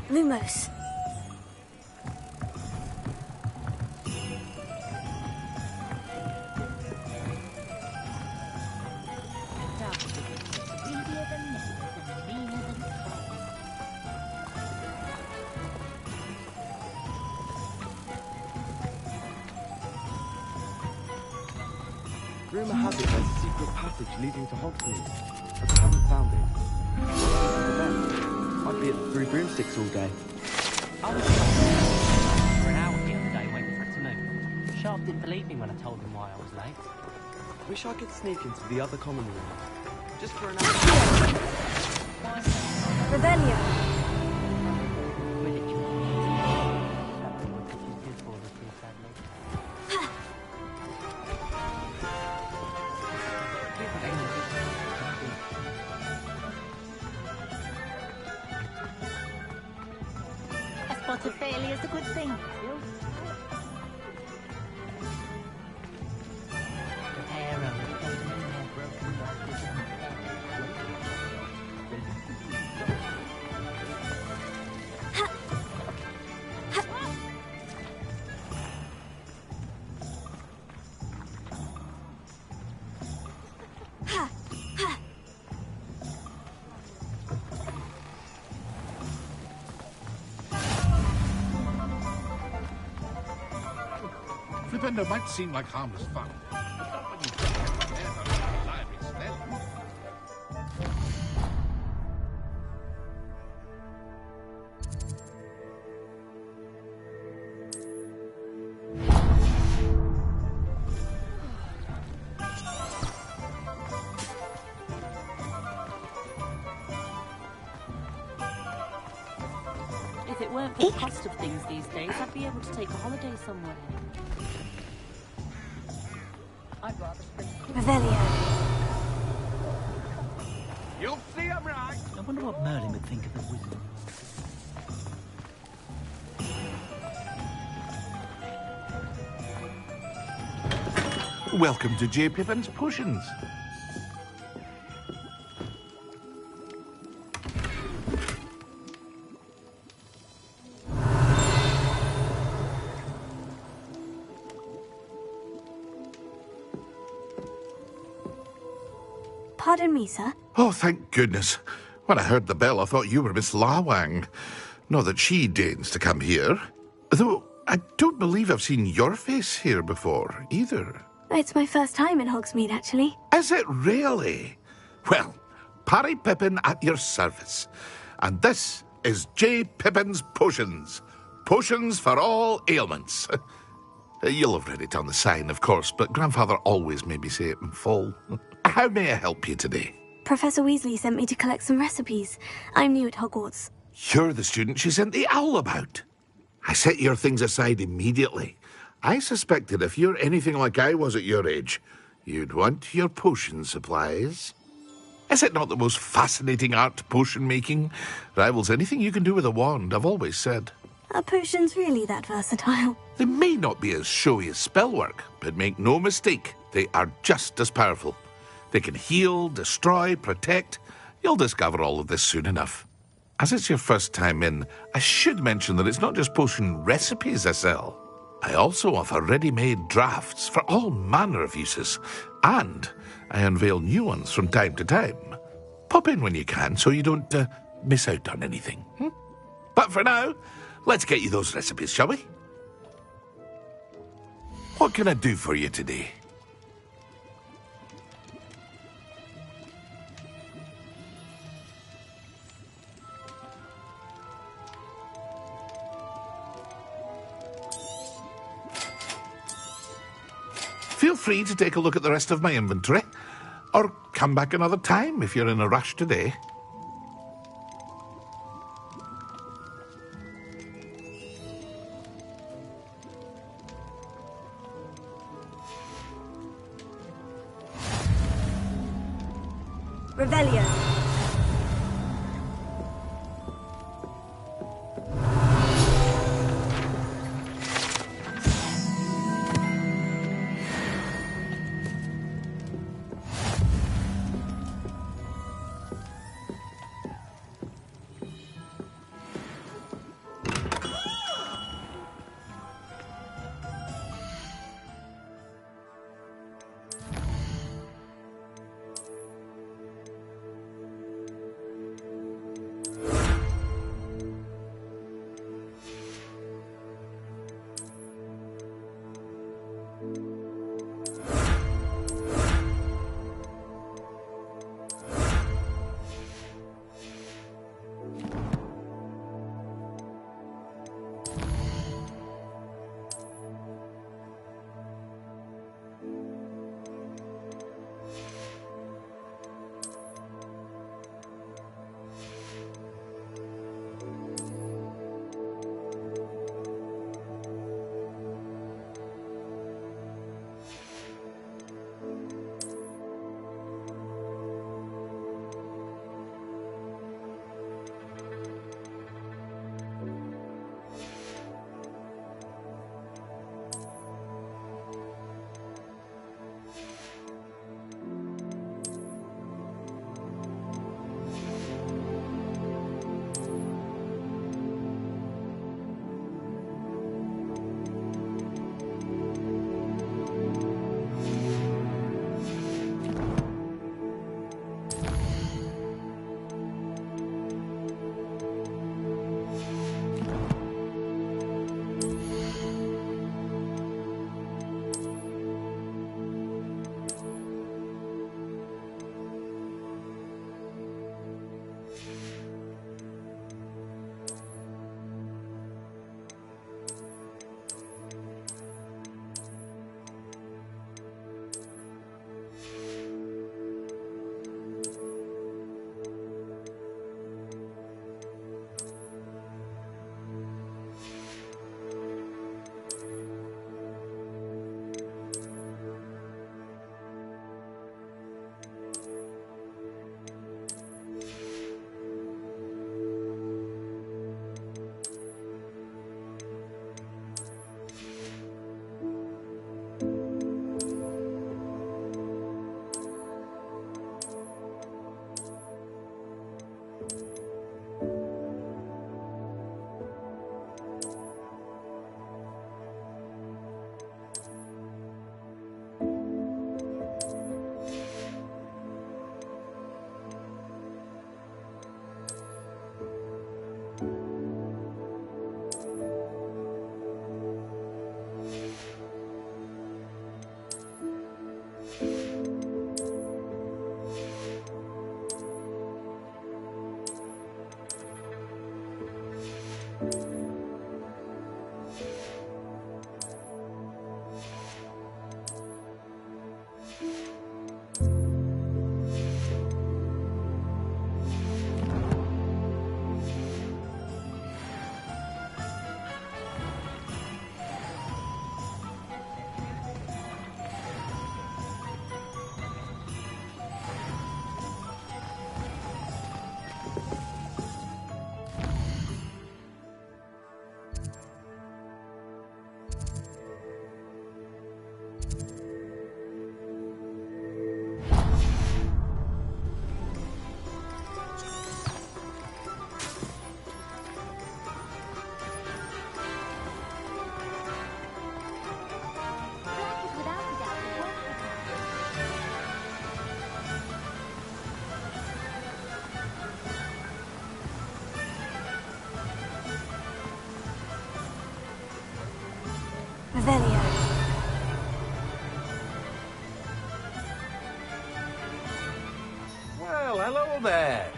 Lumos. Rumour has it there's a secret passage leading to Hogsmeade, but I haven't found it. I'd be at the Three Broomsticks all day. I was for an hour the other day waiting for it to move. Sharp didn't believe me when I told him why I was late. Wish I could sneak into the other common room. Just for an hour. Revelio. Spot of failure's a good thing. Flipendo might seem like harmless fun, but not when you get a reliable smell. If it weren't for the cost of things these days, I'd be able to take a holiday somewhere. I'd rather spend... Revelio. You'll see I'm right. I wonder what Merlin would think of the wizard. Welcome to J. Pippin's Potions. Pardon me, sir. Oh, thank goodness. When I heard the bell, I thought you were Miss Lawang. Not that she deigns to come here. Though I don't believe I've seen your face here before, either. It's my first time in Hogsmeade, actually. Is it really? Well, Parry Pippin at your service. And this is J. Pippin's Potions. Potions for all ailments. You'll have read it on the sign, of course, but Grandfather always made me say it in full. How may I help you today? Professor Weasley sent me to collect some recipes. I'm new at Hogwarts. You're the student she sent the owl about. I set your things aside immediately. I suspected if you're anything like I was at your age, you'd want your potion supplies. Is it not the most fascinating art, potion making? Rivals anything you can do with a wand, I've always said. Are potions really that versatile? They may not be as showy as spellwork, but make no mistake, they are just as powerful. They can heal, destroy, protect. You'll discover all of this soon enough. As it's your first time in, I should mention that it's not just potion recipes I sell. I also offer ready-made drafts for all manner of uses, and I unveil new ones from time to time. Pop in when you can so you don't miss out on anything. But for now, Let's get you those recipes, shall we? What can I do for you today? Feel free to take a look at the rest of my inventory, or come back another time if you're in a rush today. Revelio. Revelio. Well, hello there.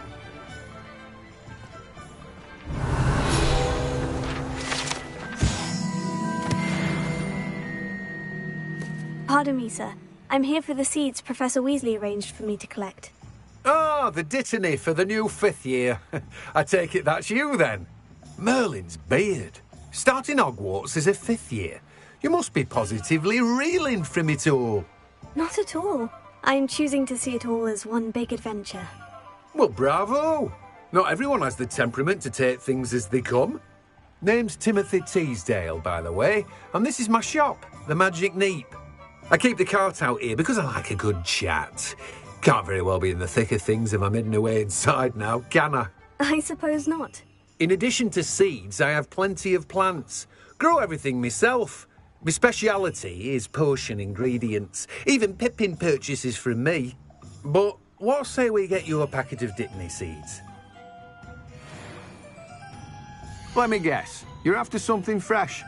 Pardon me, sir. I'm here for the seeds Professor Weasley arranged for me to collect. Ah, the dittany for the new 5th year. I take it that's you, then. Merlin's beard. Starting Hogwarts as a 5th year. You must be positively reeling from it all. Not at all. I'm choosing to see it all as one big adventure. Well, bravo. Not everyone has the temperament to take things as they come. Name's Timothy Teasdale, by the way, and this is my shop, the Magic Neep. I keep the cart out here because I like a good chat. Can't very well be in the thick of things if I'm hidden away inside now, can I? I suppose not. In addition to seeds, I have plenty of plants. Grow everything myself. My speciality is potion ingredients. Even Pippin purchases from me. But what say we get you a packet of Dittany seeds? Let me guess. You're after something fresh.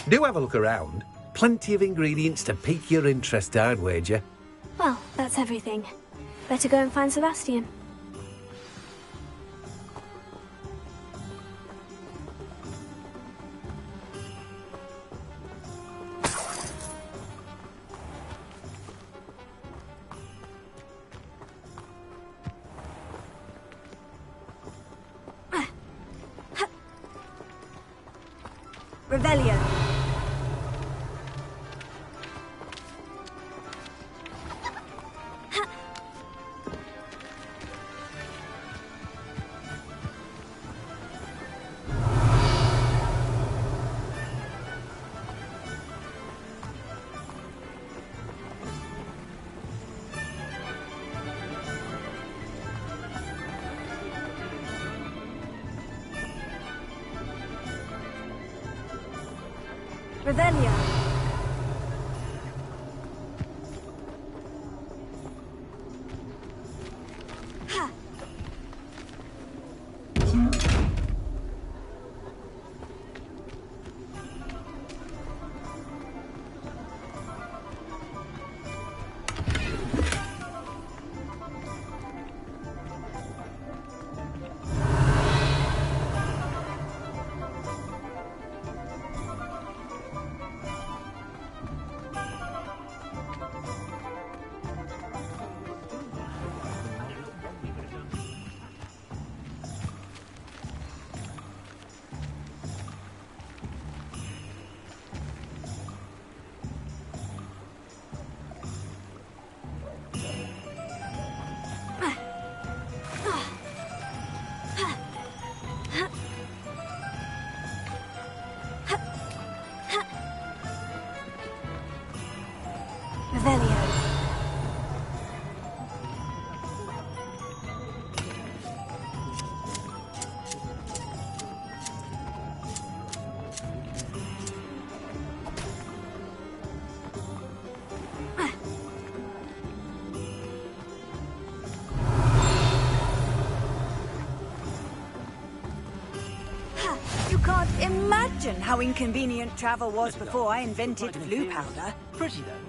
Do have a look around. Plenty of ingredients to pique your interest, I'd wager. Well, that's everything. Better go and find Sebastian. Revelio. Revelio. Ha. Revelio. You can't imagine how inconvenient travel was before I invented blue powder. Pretty then.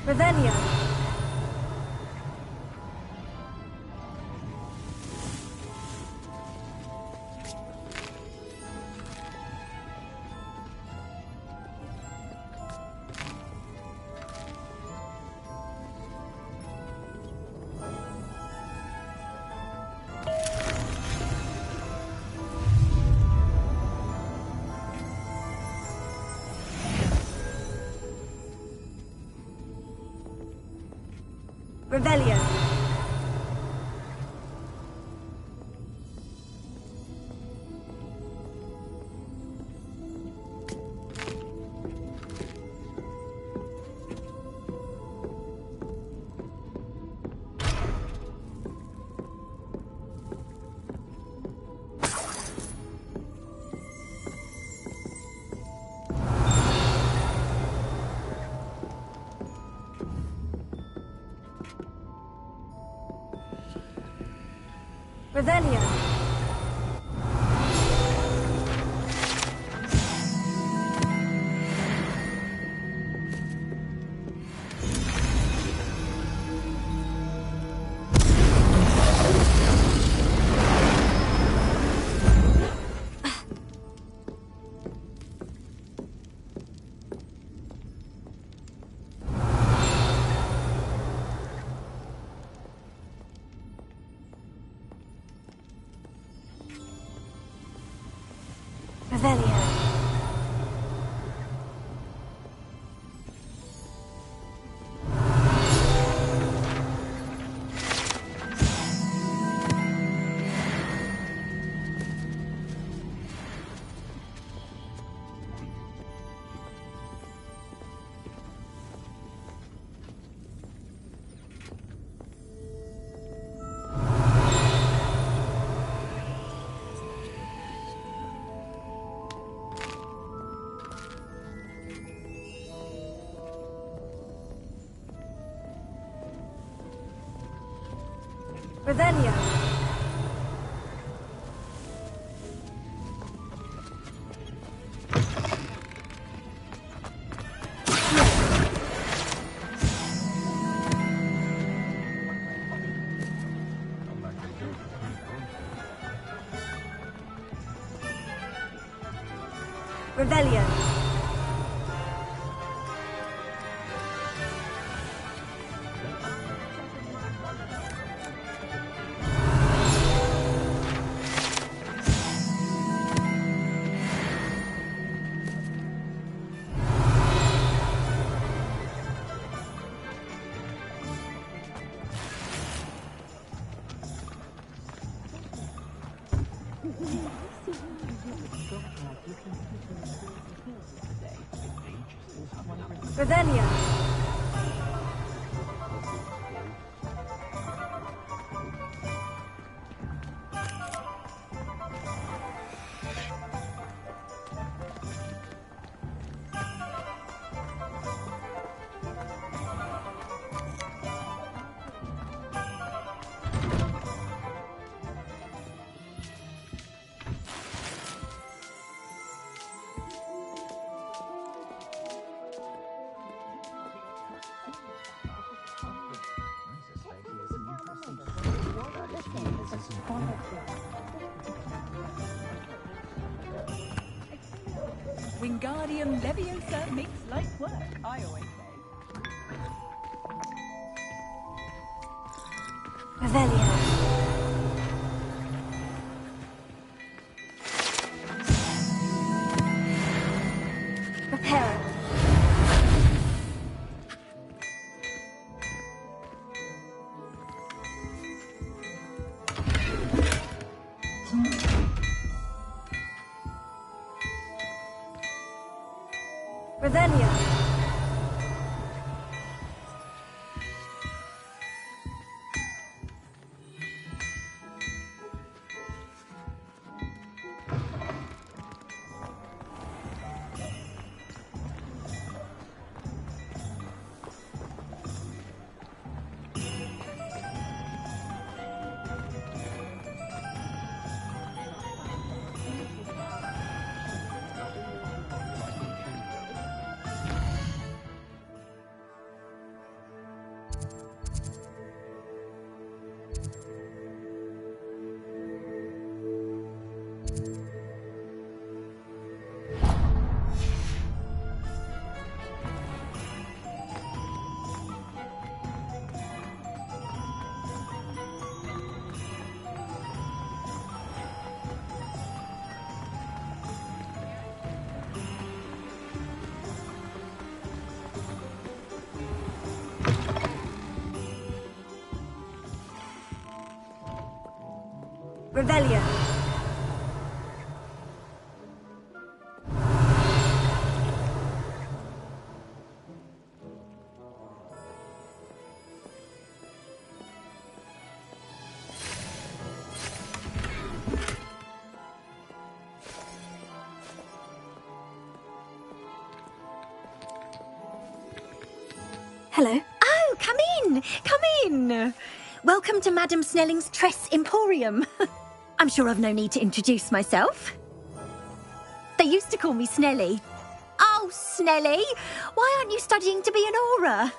Revelio. Revelio. Revelio. Revelio. Revelio. Revelio. Revelio. Wingardium Leviosa makes light work, I always say. Revelio. Prepare. Revelio. Revelio. Hello. Oh, come in! Come in! Welcome to Madame Snelling's Tress Emporium. I'm sure I've no need to introduce myself. They used to call me Snelly. Oh, Snelly, why aren't you studying to be an Auror?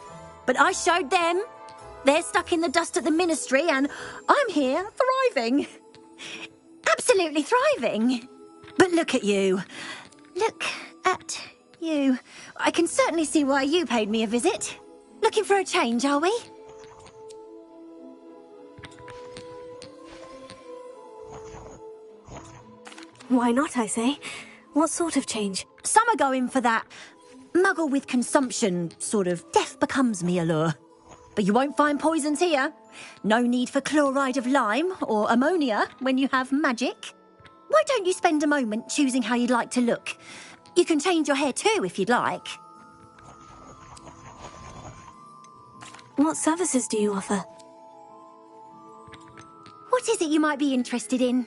But I showed them. They're stuck in the dust at the Ministry, and I'm here, thriving. Absolutely thriving. But look at you. Look at you. I can certainly see why you paid me a visit. Looking for a change, are we? Why not, I say? What sort of change? Some are going for that muggle with consumption, sort of death becomes me allure. But you won't find poisons here. No need for chloride of lime or ammonia when you have magic. Why don't you spend a moment choosing how you'd like to look? You can change your hair too if you'd like. What services do you offer? What is it you might be interested in?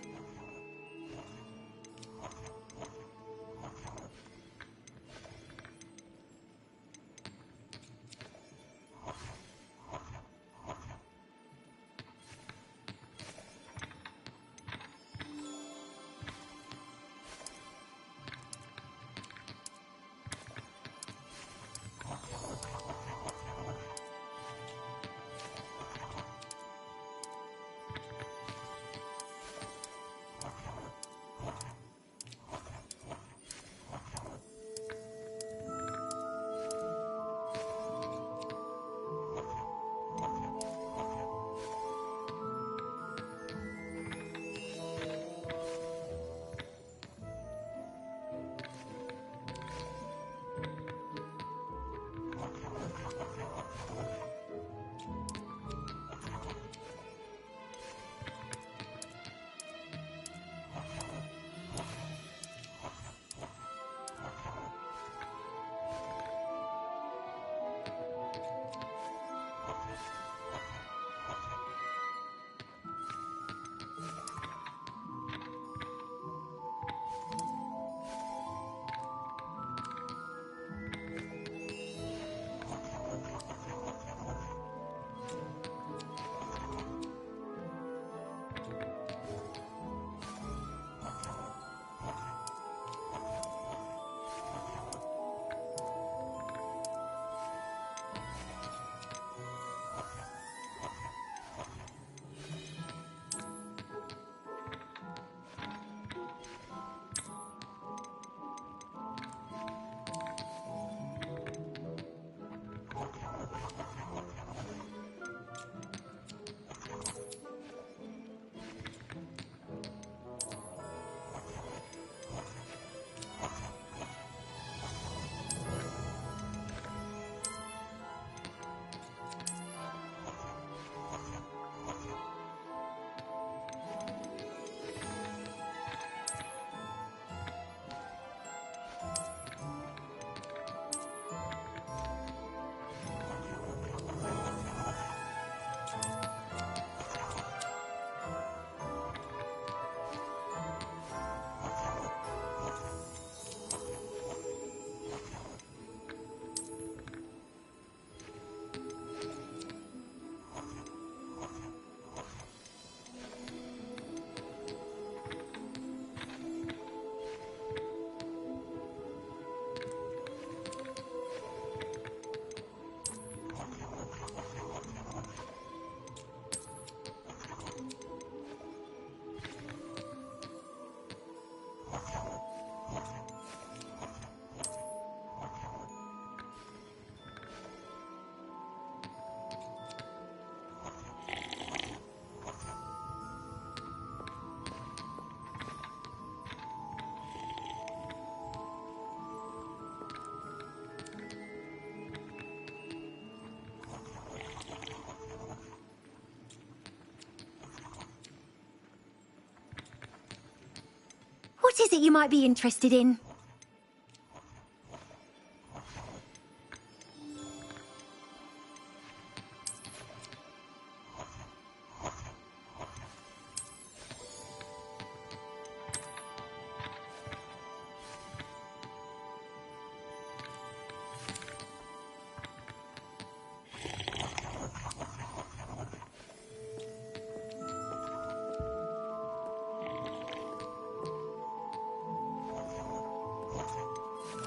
What is it you might be interested in?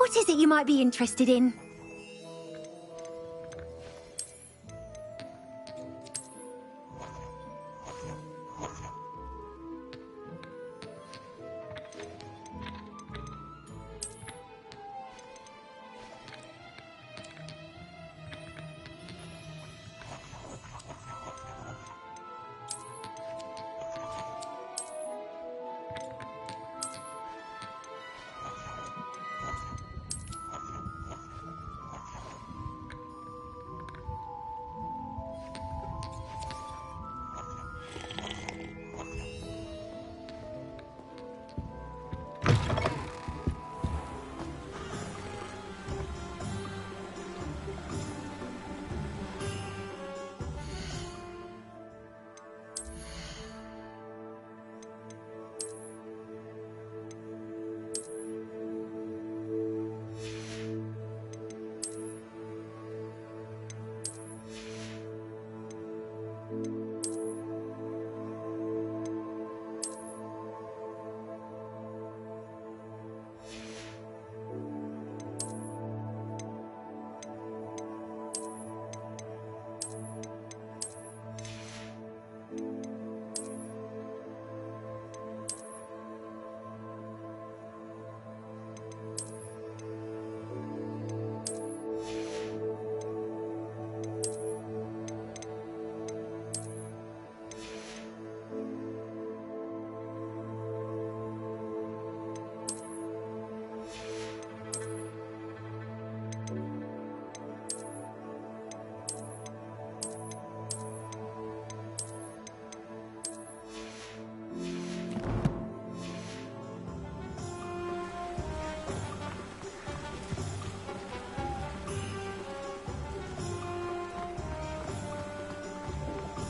What is it you might be interested in?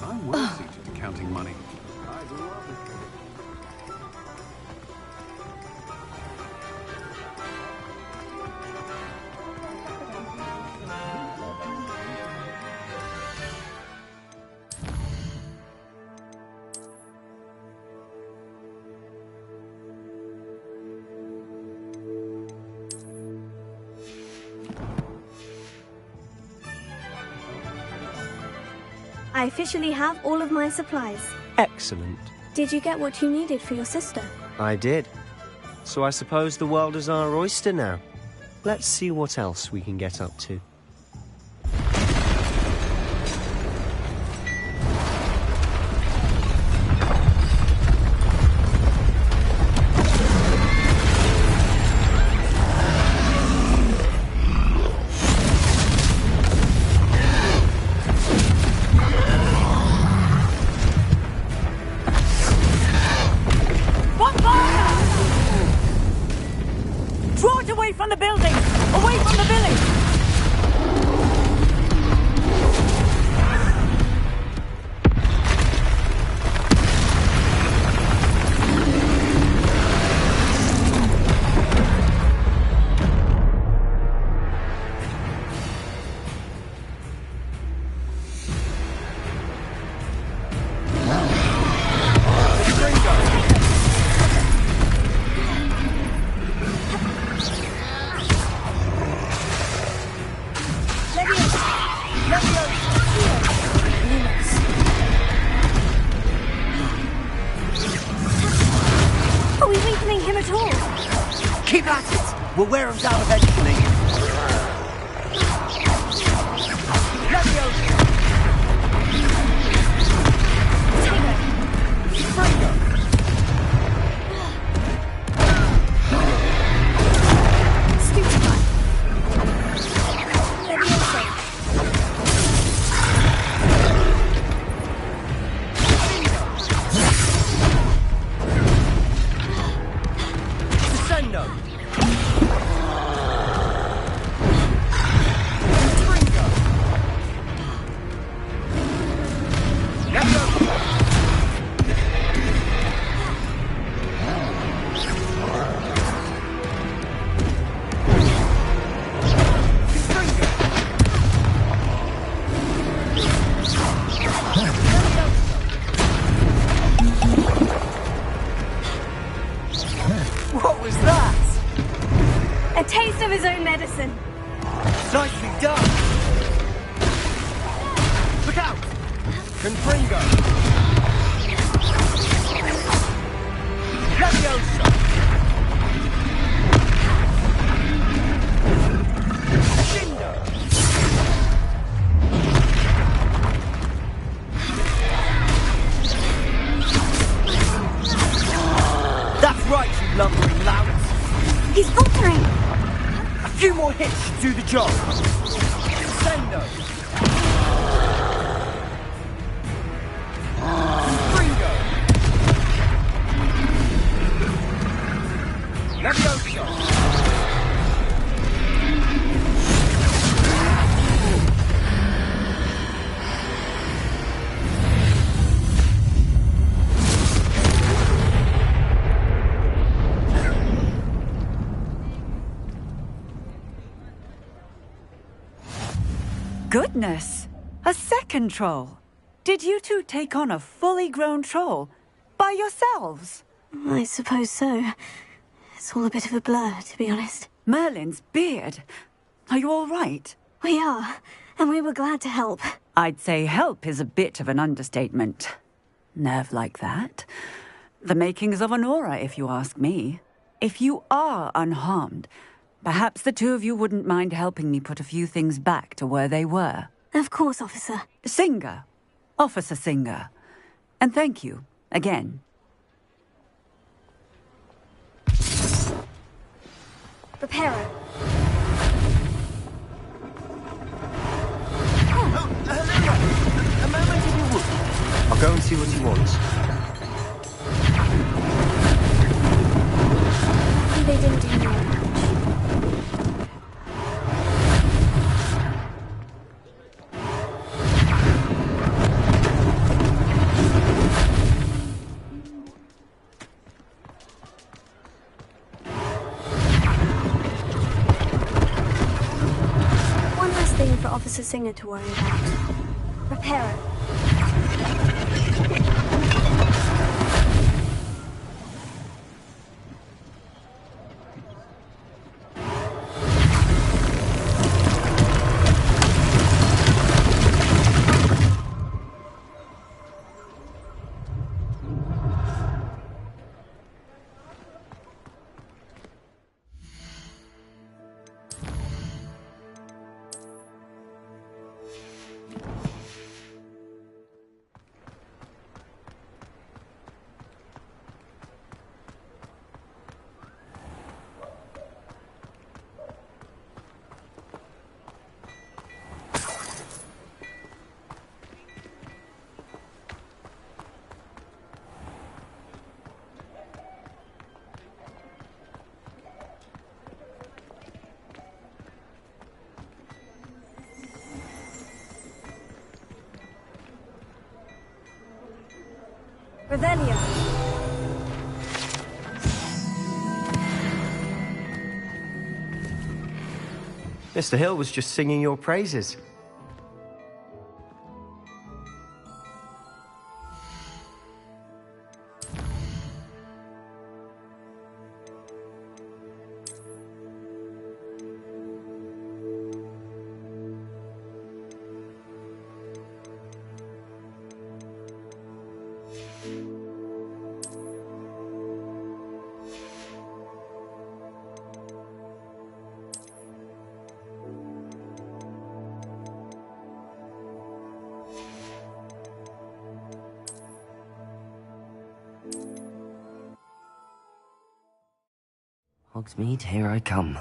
I'm well suited to counting money. I officially have all of my supplies. Excellent. Did you get what you needed for your sister? I did. So I suppose the world is our oyster now. Let's see what else we can get up to. Are we weakening him at all? Keep at it! We'll wear him down eventually. Confringo! Leviosa! Cinder! That's right, you lumbering louts! He's faltering! A few more hits should do the job! Sendo! Confringo! Leviosa! Goodness! A second troll! Did you two take on a fully grown troll? By yourselves? I suppose so. It's all a bit of a blur, to be honest. Merlin's beard. Are you all right? We are, and we were glad to help. I'd say help is a bit of an understatement. Nerve like that. The makings of an aura, if you ask me. If you are unharmed, perhaps the two of you wouldn't mind helping me put a few things back to where they were. Of course, officer. Singer. Officer Singer. And thank you, again. Reparo. A moment if you would. I'll go and see what he wants. They didn't do much. One less thing for Officer Singer to worry about. Reparo. Revelio. Mr. Hill was just singing your praises. Hogsmeade, here I come.